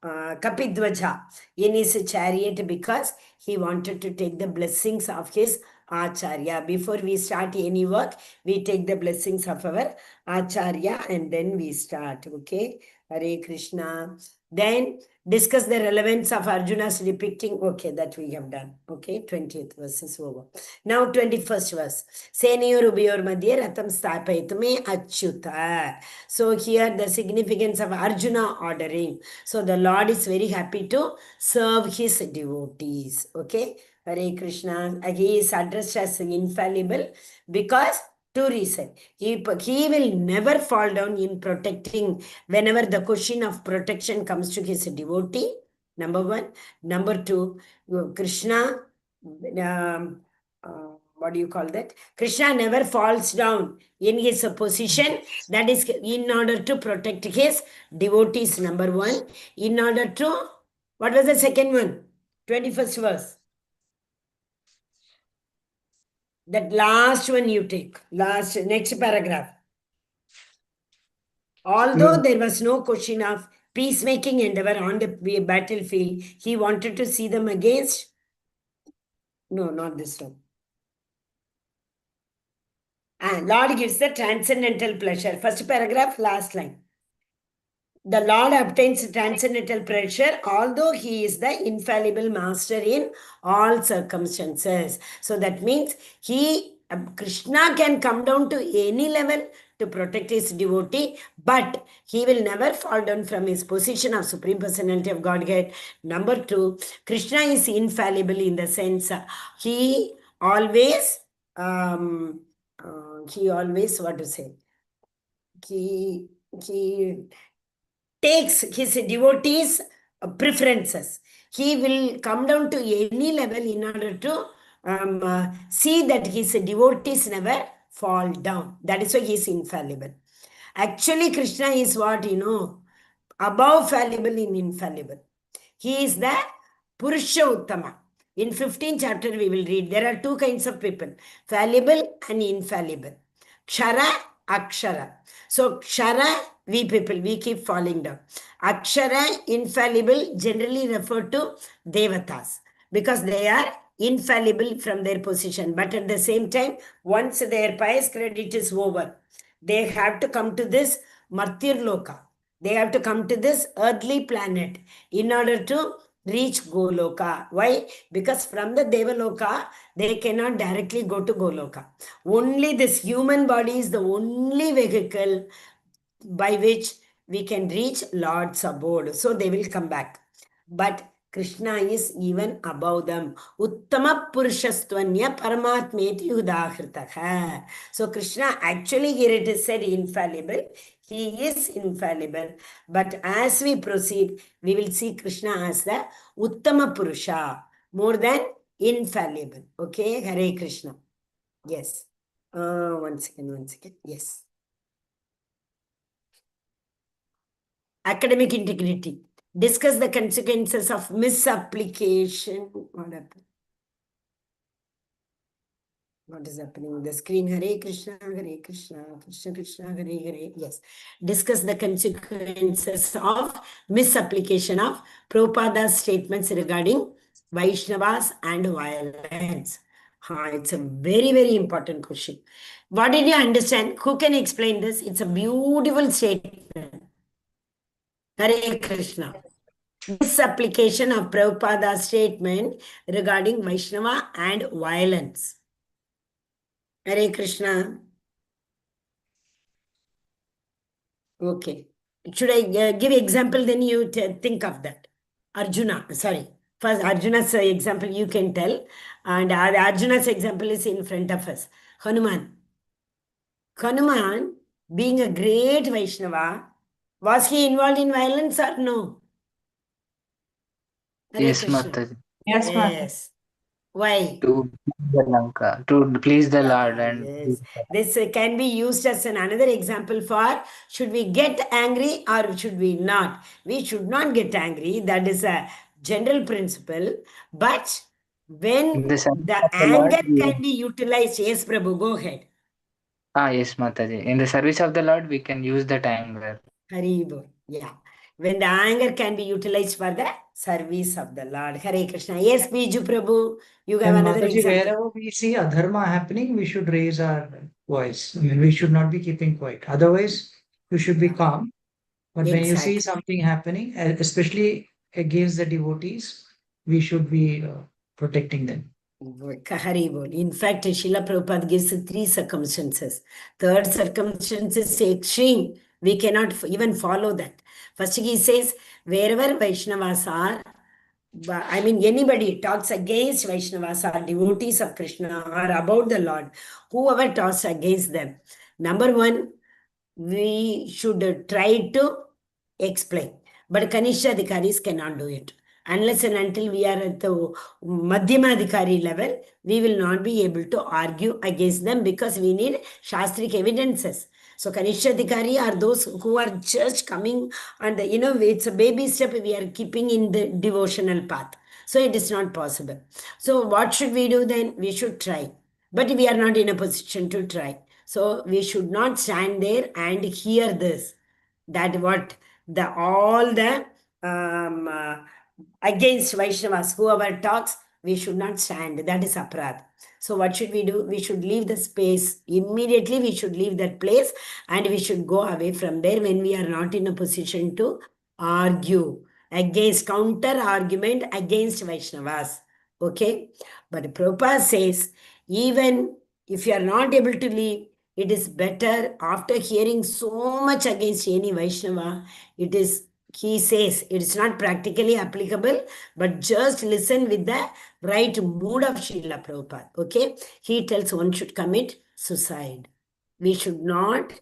[SPEAKER 2] Kapidvaja in his chariot because he wanted to take the blessings of his acharya. Before we start any work, we take the blessings of our acharya and then we start. Okay? Hare Krishna. Then discuss the relevance of Arjuna's depicting. Okay, that we have done. Okay, 20th verse is over. Now 21st verse. Senayor Ubayor Madhye Ratam Sthapaitume Achyuta. So here the significance of Arjuna ordering. So the Lord is very happy to serve his devotees. Okay, Hare Krishna. He is addressed as infallible because two reasons. He will never fall down in protecting whenever the question of protection comes to his devotee. Number one. Number two, Krishna, what do you call that? Krishna never falls down in his position. That is in order to protect his devotees, number one. In order to, what was the second one? 21st verse. That last one you take. Next paragraph. Although there was no question of peacemaking endeavor on the battlefield, he wanted to see them against. No, not this one. And Lord gives the transcendental pleasure. First paragraph, last line. The Lord obtains transcendental pleasure, although he is the infallible master in all circumstances. So that means Krishna can come down to any level to protect his devotee, but he will never fall down from his position of Supreme Personality of Godhead. Number two, Krishna is infallible in the sense he always, what to say? he takes his devotees' preferences. He will come down to any level in order to see that his devotees never fall down. That is why he is infallible. Actually, Krishna is what, above fallible in infallible. He is the Purusha Uttama. In 15th chapter, we will read. There are two kinds of people, fallible and infallible. Kshara, Akshara. So, Kshara, we people, we keep falling down. Akshara, infallible, generally refer to Devatas because they are infallible from their position. But at the same time, once their pious credit is over, they have to come to this Martyr Loka. They have to come to this earthly planet in order to reach Goloka. Why? Because from the Devaloka, they cannot directly go to Goloka. Only this human body is the only vehicle by which we can reach Lord's abode. So they will come back. But Krishna is even above them. Uttama Purushastvanya Paramatmeti Udahritaha. So Krishna, actually here it is said infallible. He is infallible. But as we proceed, we will see Krishna as the Uttama Purusha, more than infallible. Okay, Hare Krishna. Yes. One second. Yes. Academic integrity. Discuss the consequences of misapplication. What happened? What is happening on the screen? Hare Krishna, Krishna Krishna, Hare Hare. Yes. Discuss the consequences of misapplication of Prabhupada's statements regarding Vaishnavas and violence. It's a very, very important question. What did you understand? Who can explain this? It's a beautiful statement. Hare Krishna. Misapplication of Prabhupada's statement regarding Vaishnava and violence. Hare Krishna. Okay. Should I give example? Then you think of that. Arjuna, sorry. First, Arjuna's example you can tell. And Arjuna's example is in front of us. Hanuman. Hanuman, being a great Vaishnava, was he involved in violence or no? Hare
[SPEAKER 10] Yes,
[SPEAKER 2] Krishna.
[SPEAKER 10] Mataji.
[SPEAKER 4] Yes, Mataji.
[SPEAKER 2] Yes. Why?
[SPEAKER 10] To please the Lanka, to please the Lord, and
[SPEAKER 2] Yes. This can be used as another example for should we get angry or should we not? We should not get angry. That is a general principle. But when
[SPEAKER 10] in the service
[SPEAKER 2] the
[SPEAKER 10] of the Lord,
[SPEAKER 2] anger can be utilized, yes, Prabhu, go ahead.
[SPEAKER 10] yes, Mataji. In the service of the Lord, we can use that anger.
[SPEAKER 2] Hari Bol. Yeah. When the anger can be utilized for the service of the Lord. Hare Krishna. Yes, Biju Prabhu, you have
[SPEAKER 9] And
[SPEAKER 2] another
[SPEAKER 9] Mataji,
[SPEAKER 2] example.
[SPEAKER 9] wherever we see adharma happening, we should raise our voice. I mean, we should not be keeping quiet. Otherwise, you should be calm. But when you see
[SPEAKER 2] Exactly.
[SPEAKER 9] something happening, especially against the devotees, we should be protecting them.
[SPEAKER 2] Haribol. In fact, Srila Prabhupada gives 3 circumstances. Third circumstance is extreme. We cannot even follow that. First, he says, wherever Vaishnavas are, I mean, anybody talks against Vaishnavas or devotees of Krishna or about the Lord, whoever talks against them, number one, we should try to explain. But Kanishta Adhikaris cannot do it. Unless and until we are at the Madhyama Adhikari level, we will not be able to argue against them because we need Shastric evidences. So Kanishta Adhikari are those who are just coming and, it's a baby step we are keeping in the devotional path. So it is not possible. So what should we do then? We should try. But we are not in a position to try. So we should not stand there and hear this. That what all the against Vaishnavas, whoever talks, we should not stand. That is aparadh. So what should we do? We should leave the space. Immediately we should leave that place and we should go away from there when we are not in a position to argue against, counter argument against Vaishnavas. Okay? But Prabhupada says, even if you are not able to leave, it is better after hearing so much against any Vaishnava, he says, it's not practically applicable, but just listen with the right mood of Srila Prabhupada. Okay? He tells one should commit suicide. We should not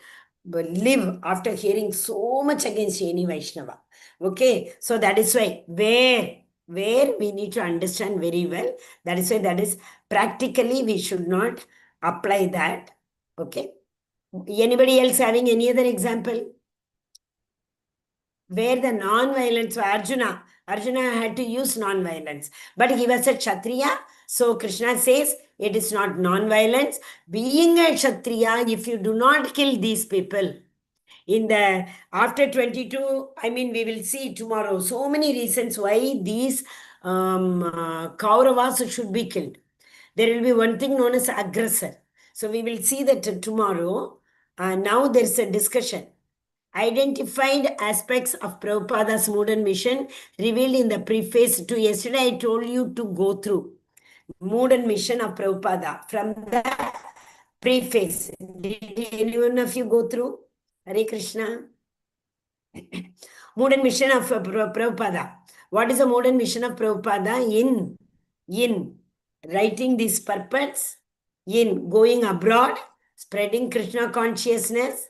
[SPEAKER 2] live after hearing so much against any Vaishnava. Okay, so that is why where we need to understand very well. That is why that is practically we should not apply that. Okay. Anybody else having any other example? Where the non-violence, so Arjuna had to use non-violence, but he was a Kshatriya. So Krishna says it is not non-violence. Being a Kshatriya, if you do not kill these people, in the after 22, I mean, we will see tomorrow so many reasons why these Kauravas should be killed. There will be one thing known as aggressor. So we will see that tomorrow. Now there's a discussion. Identified aspects of Prabhupada's modern mission revealed in the preface to yesterday. I told you to go through modern mission of Prabhupada from the preface. Did anyone of you go through? Hare Krishna. Modern mission of Prabhupada. What is the modern mission of Prabhupada? In writing these purports, in going abroad, spreading Krishna consciousness,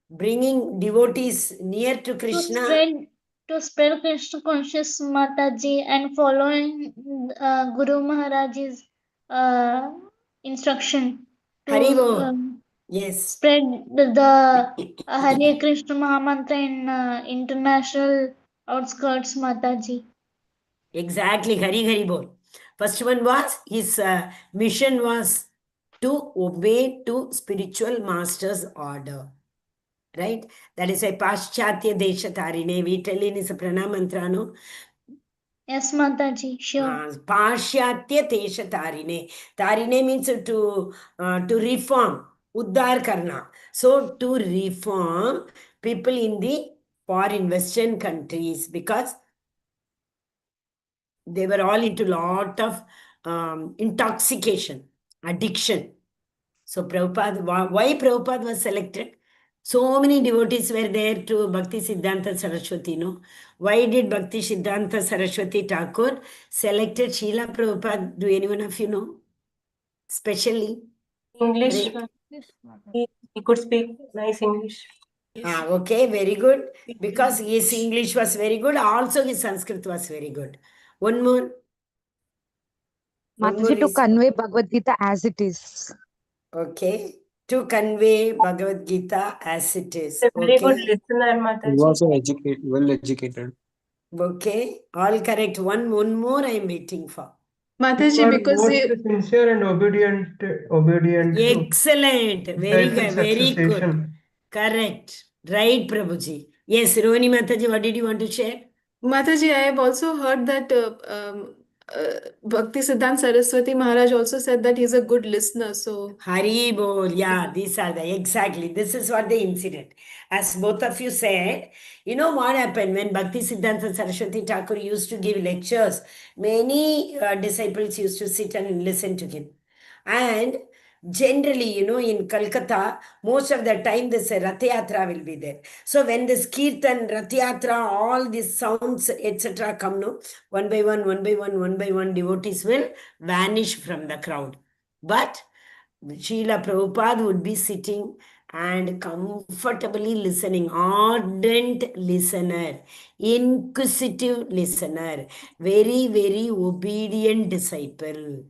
[SPEAKER 2] bringing devotees near to Krishna.
[SPEAKER 7] To spread Krishna conscious Mataji and following Guru Maharaj's instruction to
[SPEAKER 2] Haribo. Yes.
[SPEAKER 7] spread the Hare Krishna Mahamantra in international outskirts Mataji.
[SPEAKER 2] Exactly, Hari Bol. First one was his mission was to obey to spiritual master's order. Right? That is a Paschatya Desha Tarine. We tell in his Pranamantra, no?
[SPEAKER 7] Yes, Mataji, sure.
[SPEAKER 2] Paschatya Desha Tarine. Tarine means to reform. Uddar Karna. So to reform people in the foreign Western countries, because they were all into lot of intoxication, addiction. So Prabhupada, why Prabhupada was selected? So many devotees were there to Bhakti Siddhanta Saraswati, no? Why did Bhakti Siddhanta Saraswati Thakur selected Srila Prabhupada? Do anyone of you know? Especially?
[SPEAKER 4] English.
[SPEAKER 2] Right.
[SPEAKER 4] He could speak nice English.
[SPEAKER 2] Okay, very good. Because his English was very good. Also his Sanskrit was very good. One more.
[SPEAKER 8] Mataji, to convey Bhagavad Gita as it is.
[SPEAKER 2] Okay. To convey Bhagavad Gita as it is.
[SPEAKER 4] A very
[SPEAKER 2] Okay.
[SPEAKER 4] good listener, Mataji.
[SPEAKER 11] He was well educated.
[SPEAKER 2] Okay. All correct. One more I am waiting for.
[SPEAKER 5] Mataji, because
[SPEAKER 3] most sincere and obedient
[SPEAKER 2] Excellent. Very good. Very good. Correct. Right, Prabhuji. Yes, Rohini Mataji, what did you want to share?
[SPEAKER 5] Mataji, I have also heard that Bhakti Siddhanta Saraswati Maharaj also said that he's a good listener. So
[SPEAKER 2] Hari Bol, yeah, these are the exactly. This is what the incident. As both of you said, you know what happened when Bhakti Siddhanta Saraswati Thakur used to give lectures, many disciples used to sit and listen to him. And generally, you know, in Calcutta, most of the time this Rath Yatra will be there. So when this Kirtan, Rath Yatra, all these sounds, etc. come, no, one by one, devotees will vanish from the crowd. But Srila Prabhupada would be sitting and comfortably listening, ardent listener, inquisitive listener, very, very obedient disciple.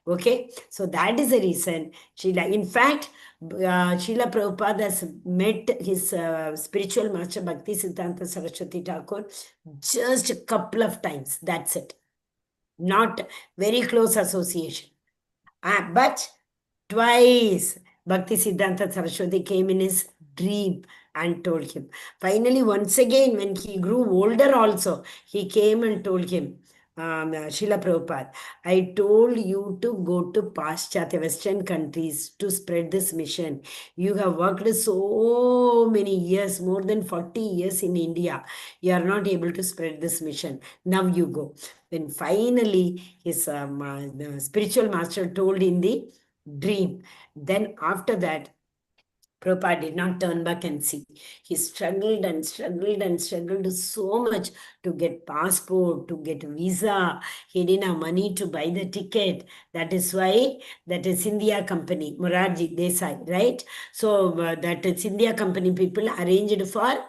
[SPEAKER 2] Okay, so that is the reason Srila. In fact, Srila Prabhupada has met his spiritual master Bhakti Siddhanta Saraswati Thakur just a couple of times. That's it. Not very close association. But twice Bhakti Siddhanta Saraswati came in his dream and told him. Finally, once again, when he grew older also, he came and told him, Srila Prabhupada, I told you to go to Paschatya Western countries to spread this mission. You have worked so many years, more than 40 years in India. You are not able to spread this mission. Now you go. Then finally, his spiritual master told in the dream. Then after that, Prabhupada did not turn back and see. He struggled and struggled and struggled so much to get passport, to get visa. He didn't have money to buy the ticket. That is why that is India company, Morarji Desai, right? So that is India company people arranged for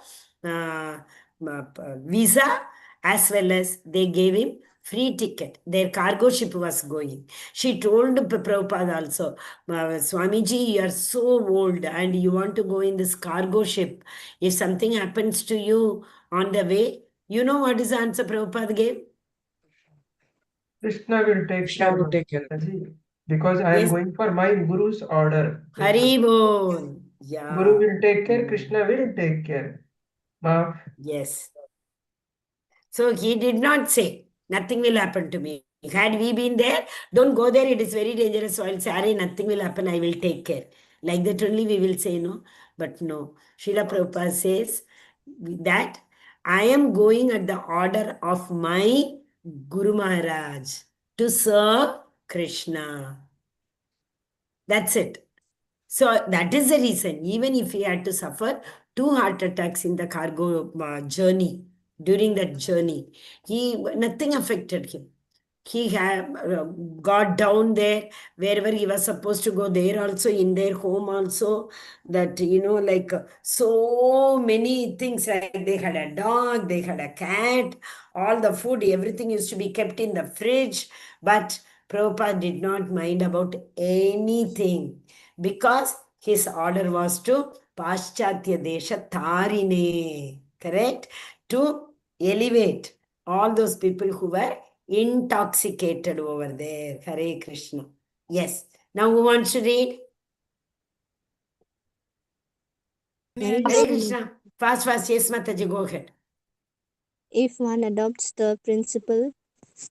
[SPEAKER 2] visa, as well as they gave him free ticket. Their cargo ship was going. She told Prabhupada also, Swamiji, you are so old and you want to go in this cargo ship. If something happens to you on the way, you know what is the answer Prabhupada gave?
[SPEAKER 3] Krishna will take
[SPEAKER 9] Krishna
[SPEAKER 3] care,
[SPEAKER 9] will take care.
[SPEAKER 3] Mataji, because I am
[SPEAKER 2] Yes.
[SPEAKER 3] going for my Guru's order.
[SPEAKER 2] Hari Bol.
[SPEAKER 3] Guru
[SPEAKER 2] Yeah.
[SPEAKER 3] will take care, Krishna will take care.
[SPEAKER 2] Yes. So he did not say, nothing will happen to me. Had we been there, don't go there, it is very dangerous. So I'll say, Ari, nothing will happen, I will take care. Like that only we will say no. But no. Srila Prabhupada says that I am going at the order of my Guru Maharaj to serve Krishna. That's it. So that is the reason, even if he had to suffer 2 heart attacks in the cargo journey, during that journey, nothing affected him. He had got down there wherever he was supposed to go, there also, in their home also, that like so many things, like they had a dog, they had a cat, all the food, everything used to be kept in the fridge. But Prabhupada did not mind about anything, because his order was to Paschatya Desha Tarine, correct? To elevate all those people who were intoxicated over there. Hare Krishna. Yes. Now who wants to read?
[SPEAKER 1] Hare
[SPEAKER 2] Hare
[SPEAKER 1] Krishna.
[SPEAKER 2] Krishna. Fast, fast. Yes, Mataji, go ahead.
[SPEAKER 1] If one adopts the principle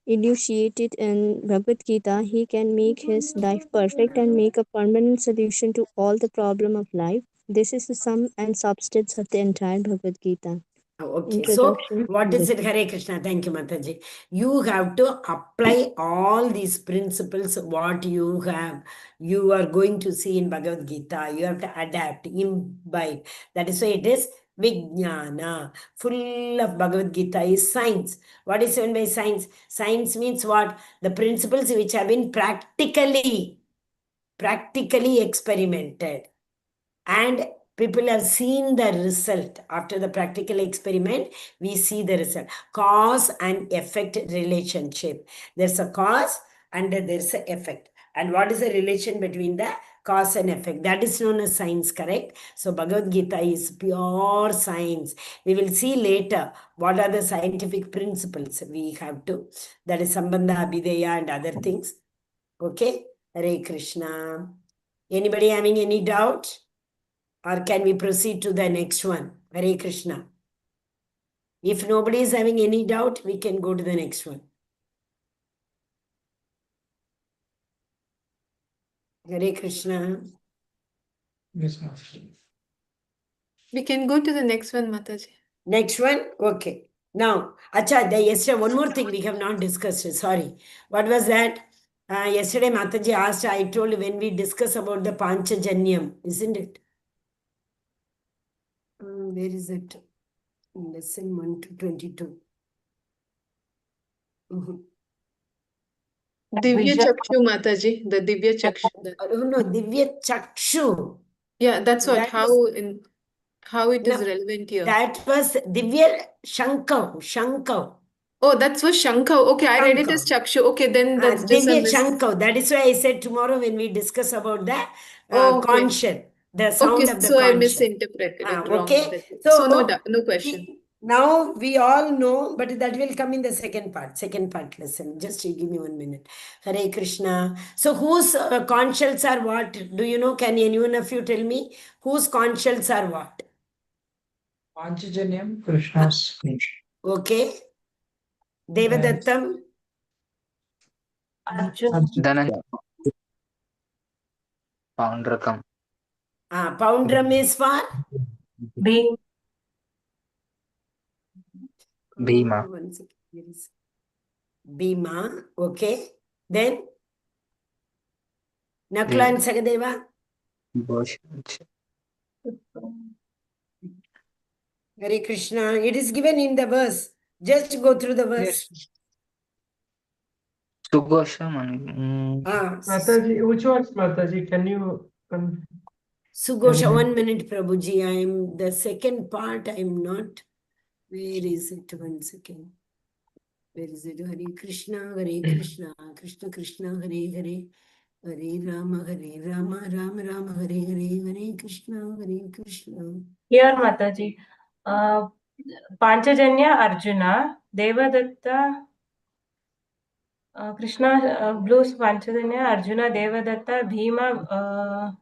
[SPEAKER 1] enunciated in Bhagavad Gita, he can make his life perfect and make a permanent solution to all the problem of life. This is the sum and substance of the entire Bhagavad Gita.
[SPEAKER 2] Okay, so
[SPEAKER 1] Introduction.
[SPEAKER 2] what is it? Hare Krishna. Thank you, Mataji. You have to apply all these principles, what you are going to see in Bhagavad Gita. You have to adapt, imbibe. That is why it is Vijnana. Full of Bhagavad Gita is science. What is meant by science? Science means what? The principles which have been practically experimented. And people have seen the result. After the practical experiment, we see the result. Cause and effect relationship. There's a cause and there's an effect. And what is the relation between the cause and effect? That is known as science, correct? So Bhagavad Gita is pure science. We will see later what are the scientific principles we have to. That is Sambandha, Abhideya and other things. Okay? Hare Krishna. Anybody having any doubt? Or can we proceed to the next one? Hare Krishna. If nobody is having any doubt, we can go to the next one. Hare Krishna.
[SPEAKER 9] Yes, Master.
[SPEAKER 5] We can go to the next one, Mataji.
[SPEAKER 2] Next one? Okay. Now, Acha, yesterday, one more thing we have not discussed. Sorry. What was that? Yesterday, Mataji asked, I told when we discuss about the Panchajanyam, isn't it? Where is it? Lesson 1 to 22.
[SPEAKER 5] Divya Chakshu, Mataji. The Divya Chakshu.
[SPEAKER 2] No, Divya Chakshu.
[SPEAKER 5] Yeah, that's what.
[SPEAKER 2] That
[SPEAKER 5] How it is
[SPEAKER 2] No,
[SPEAKER 5] relevant here.
[SPEAKER 2] That was Divya Shankav.
[SPEAKER 5] Oh, that's for Shankhav. Okay, I read it as Chakshu. Okay, then that's just a
[SPEAKER 2] Divya
[SPEAKER 5] miss.
[SPEAKER 2] Shankav. That is why I said tomorrow when we discuss about the
[SPEAKER 5] Oh, okay.
[SPEAKER 2] conch shell, the sound
[SPEAKER 5] Okay,
[SPEAKER 2] of the
[SPEAKER 5] so I
[SPEAKER 2] conch shell.
[SPEAKER 5] misinterpreted it wrong.
[SPEAKER 2] Okay.
[SPEAKER 5] So no question.
[SPEAKER 2] Now we all know, but that will come in the second part. Listen, just you give me 1 minute. Hare Krishna. So whose conch shells are what? Do you know? Can anyone of you tell me whose conch shells are what?
[SPEAKER 9] Panchajanyam, Krishna's conch.
[SPEAKER 2] Okay. Devadattam.
[SPEAKER 10] Dhananjay. Poundrakam.
[SPEAKER 2] Poundram is for?
[SPEAKER 10] Bhima.
[SPEAKER 2] Bhima. Okay. Then? Nakla and Sagadeva? Hare Krishna. It is given in the verse. Just go through the verse.
[SPEAKER 10] Yes. Sughosha
[SPEAKER 2] Ah,
[SPEAKER 3] Mataji, which was Mataji? Can you
[SPEAKER 2] Sughosha, 1 minute, Prabhuji. I am the second part. I am not. Where is it? 1 second. Where is it? Hare Krishna, Krishna Krishna, Hare Hare. Hare Rama, Rama Rama, Hare Hare. Hare Krishna, Krishna.
[SPEAKER 4] Here, Mataji. Panchajanya Arjuna, Devadatta, Krishna blues Panchajanya Arjuna, Devadatta, Bhima.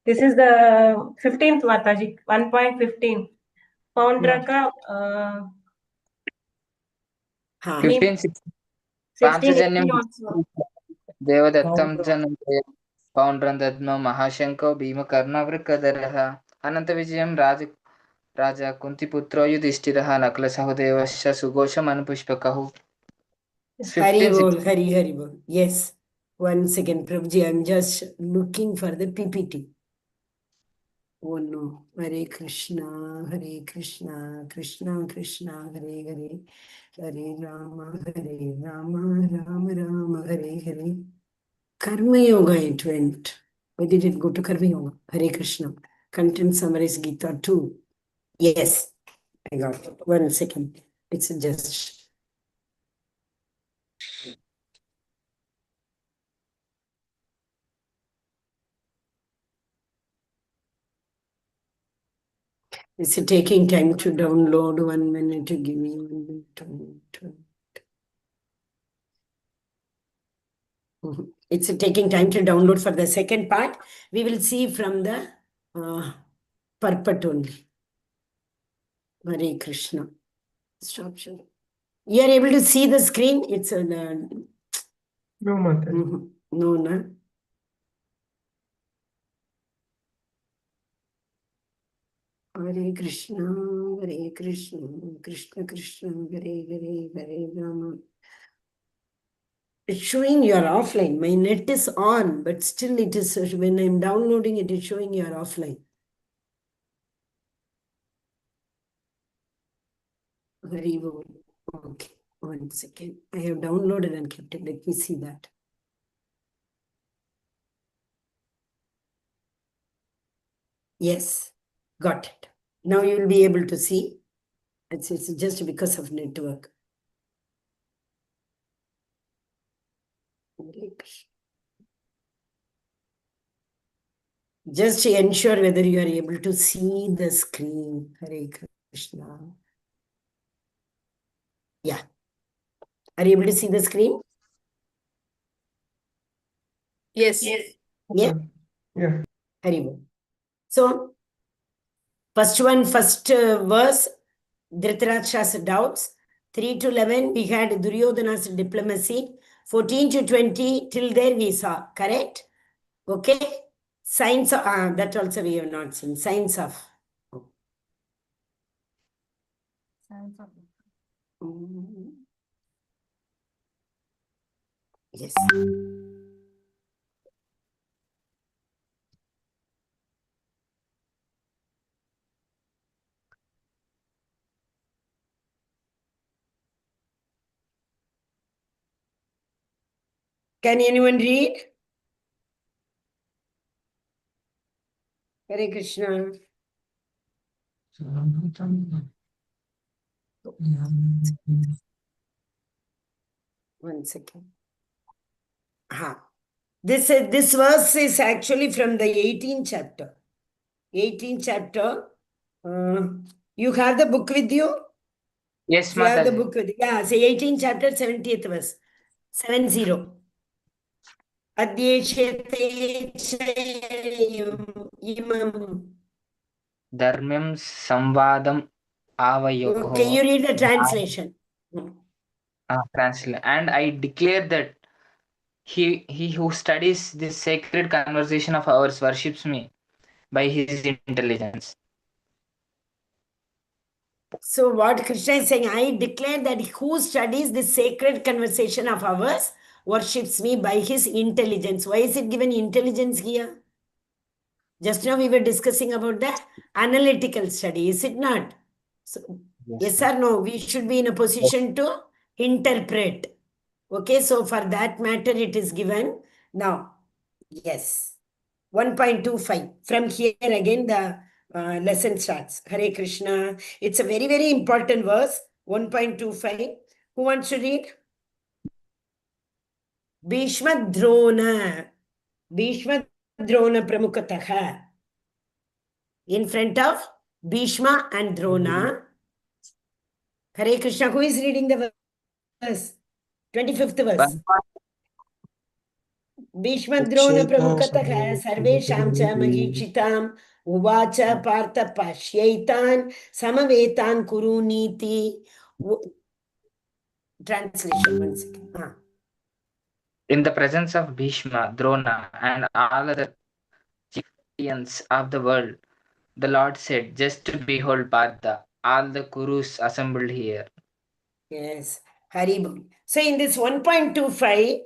[SPEAKER 4] This is the 15th Mataji, 1.15. Poundraka.
[SPEAKER 10] 15,
[SPEAKER 4] 16,
[SPEAKER 10] Panchajanyam
[SPEAKER 4] 18 also.
[SPEAKER 10] Devadatam Janam Poundrandadma Mahashanko Bhima Karnavrakadaraha Ananta Vijayam Raja Kuntiputro Yudhishthiraha Nakla Sahudevasya Sughosha Manupushpakahu.
[SPEAKER 2] Hari bol, Hari bol. Yes. 1 second, Prabhuji. I'm just looking for the PPT. Oh no. Hare Krishna, Krishna Krishna, Hare Hare. Hare Rama, Rama Rama, Hare Hare. Karma Yoga it went. Why did it go to Karma Yoga? Hare Krishna. Content summaries Gita 2. Yes. I got it. 1 second. It's just... It's taking time to download. 1 minute to give me 1 minute. It's taking time to download for the second part. We will see from the purport only. Hare Krishna. Stop sharing. You are able to see the screen? It's a... no,
[SPEAKER 3] Mataji.
[SPEAKER 2] No, no. Hare Krishna, Krishna Krishna, Hare Rama. It's showing you are offline. My net is on, but still it is, when I'm downloading it is showing you are offline. Very well. Okay, 1 second. I have downloaded and kept it. Let me see that. Yes, got it. Now you will be able to see. It's just because of network. Just ensure whether you are able to see the screen. Hare Krishna. Yeah. Are you able to see the screen?
[SPEAKER 5] Yes.
[SPEAKER 2] Yeah.
[SPEAKER 3] Yeah.
[SPEAKER 2] Haribo. So, first verse, Dhritarashtra's doubts. 3 to 11, we had Duryodhana's diplomacy. 14 to 20, till there we saw. Correct? Okay? Signs of, that also we have not seen. Signs of. Yes. Can anyone read? Hare Krishna. 1 second. This verse is actually from the 18th chapter. 18th chapter. You have the book with you?
[SPEAKER 10] Yes,
[SPEAKER 2] You have the
[SPEAKER 10] Mataji.
[SPEAKER 2] book with you. Yeah, say 18th chapter, 70th verse. 70. Adyeshate imam.
[SPEAKER 10] Dharmyam Samvadam Avayoho.
[SPEAKER 2] Okay, you read the translation.
[SPEAKER 10] Translate. And I declare that he who studies this sacred conversation of ours worships me by his intelligence.
[SPEAKER 2] So what Krishna is saying, I declare that who studies this sacred conversation of ours worships me by his intelligence. Why is it given intelligence here? Just now we were discussing about the analytical study, is it not? So, yes or no? We should be in a position to interpret. Okay, so for that matter, it is given. Now, yes, 1.25. From here again, the lesson starts. Hare Krishna. It's a very, very important verse. 1.25. Who wants to read? Bhishma Drona. Bhishma Drona Pramukataha. In front of Bhishma and Drona. Hare Krishna. Who is reading the verse? 25th verse. भीष्मद्रोण प्रमुखतः सर्वेषां च महीक्षिताम् उवाच Partha पश्यैतान् समवेतान् कुरुनीति. Translation, one second.
[SPEAKER 10] In the presence of Bhishma, Drona, and all other chieftains of the world, the Lord said, just to behold Partha, all the Kurus assembled here.
[SPEAKER 2] Yes, Haribol. So in this 1.25,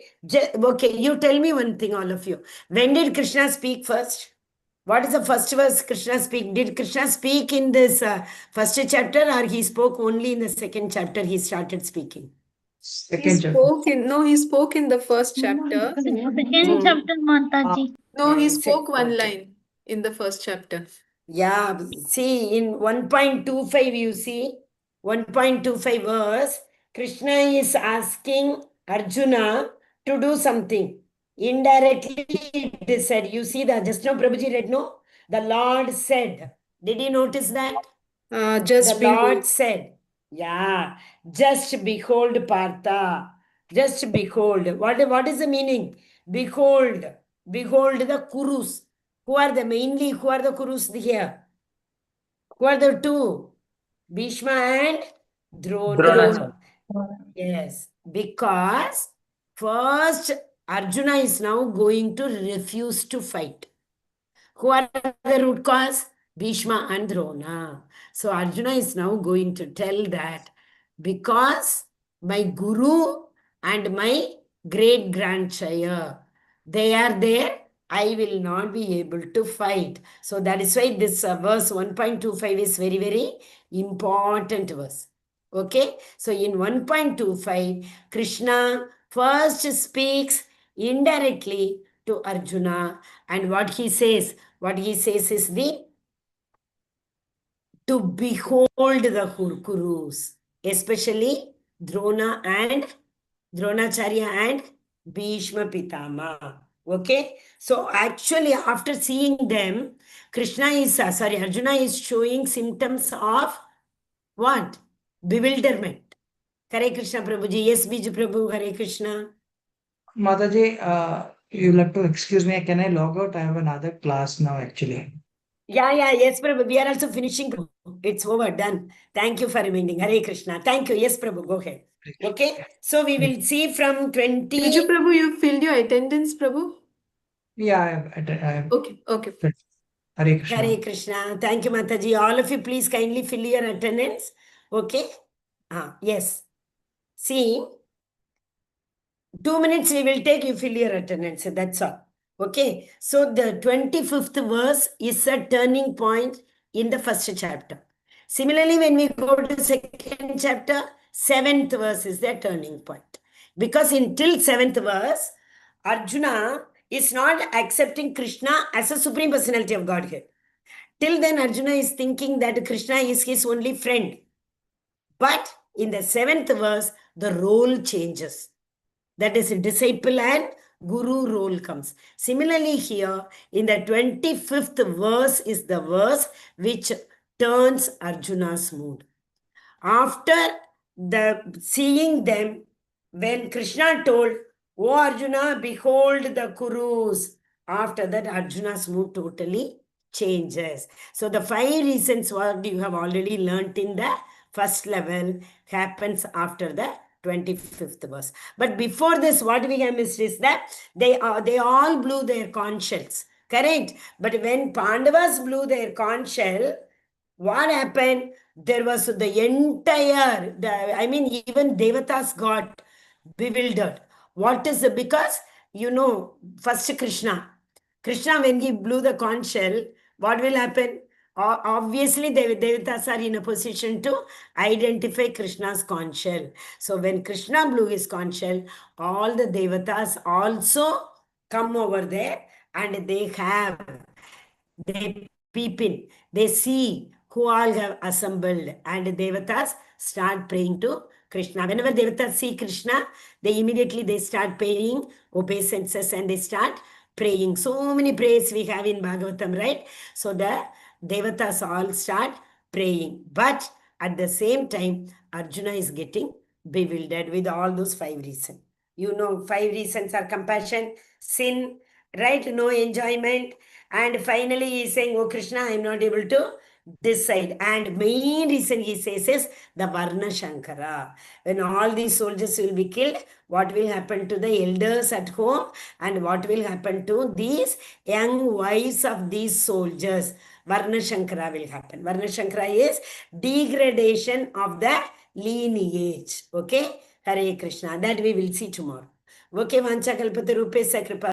[SPEAKER 2] okay, you tell me one thing, all of you. When did Krishna speak first? What is the first verse Krishna speak? Did Krishna speak in this first chapter, or he spoke only in the second chapter he started speaking?
[SPEAKER 5] He spoke in the first chapter.
[SPEAKER 7] Second chapter, Mataji.
[SPEAKER 5] No, he spoke one line in the first chapter.
[SPEAKER 2] Yeah, see, in 1.25, you see, 1.25 verse, Krishna is asking Arjuna to do something. Indirectly, it is said. You see that just now Prabhuji read, no? The Lord said. Did you notice that?
[SPEAKER 5] The
[SPEAKER 2] Lord said. Yeah, just behold Partha. Just behold. What is the meaning? Behold. Behold the Kurus. Who are the Kurus here? Who are the two? Bhishma and Drona. Yes, because first Arjuna is now going to refuse to fight. Who are the root cause? Bhishma and Drona. So Arjuna is now going to tell that because my guru and my great grandchild, they are there, I will not be able to fight. So that is why this verse 1.25 is very, very important verse. Okay, so in 1.25, Krishna first speaks indirectly to Arjuna, and what he says is to behold the Kurus, especially Dronacharya and Bhishma Pitama. Okay, so actually after seeing them, Arjuna is showing symptoms of what? Bewilderment. Hare Krishna Prabhuji. Yes, Biju Prabhu. Hare Krishna.
[SPEAKER 9] Mataji, you'll have to excuse me. Can I log out? I have another class now, actually.
[SPEAKER 2] Yeah, yes, Prabhu. We are also finishing. It's over, done. Thank you for reminding. Hare Krishna. Thank you. Yes, Prabhu. Go ahead. Okay. So we will see from 20.
[SPEAKER 5] Biju Prabhu, you filled your attendance, Prabhu?
[SPEAKER 9] Yeah, I have.
[SPEAKER 5] Okay.
[SPEAKER 9] Hare Krishna.
[SPEAKER 2] Hare Krishna. Thank you, Mataji. All of you, please kindly fill your attendance. Okay. Yes. See, 2 minutes we will take, you fill your attendance. That's all. Okay. So the 25th verse is a turning point in the first chapter. Similarly, when we go to second chapter, 7th verse is the turning point. Because until 7th verse, Arjuna is not accepting Krishna as a supreme personality of Godhead. Till then, Arjuna is thinking that Krishna is his only friend. But in the 7th verse, the role changes. That is, disciple and guru role comes. Similarly, here in the 25th verse is the verse which turns Arjuna's mood. After seeing them, when Krishna told, "O Arjuna, behold the Kurus," after that Arjuna's mood totally changes. So the 5 reasons what you have already learnt in the first level happens after the 25th verse. But before this, what we have missed is that they all blew their conch shells. Correct? But when Pandavas blew their conch shell, what happened? There was the entire, even Devatas got bewildered. What is it? Because, first Krishna, Krishna, when he blew the conch shell, what will happen? Obviously, Devatas are in a position to identify Krishna's conch shell. So when Krishna blew his conch shell, all the Devatas also come over there and they peep in, they see who all have assembled, and Devatas start praying to Krishna. Whenever Devatas see Krishna, they start paying obeisances and they start praying. So many prayers we have in Bhagavatam, right? So the Devatas all start praying. But at the same time, Arjuna is getting bewildered with all those 5 reasons. You know, 5 reasons are compassion, sin, right? No enjoyment. And finally, he is saying, oh Krishna, I am not able to decide. And main reason he says is the Varna Shankara. When all these soldiers will be killed, what will happen to the elders at home and what will happen to these young wives of these soldiers? Varna Shankara will happen. Varna Shankara is degradation of the lineage. Okay? Hare Krishna. That we will see tomorrow. Okay, Vancha Kalpatarupe Sakripa.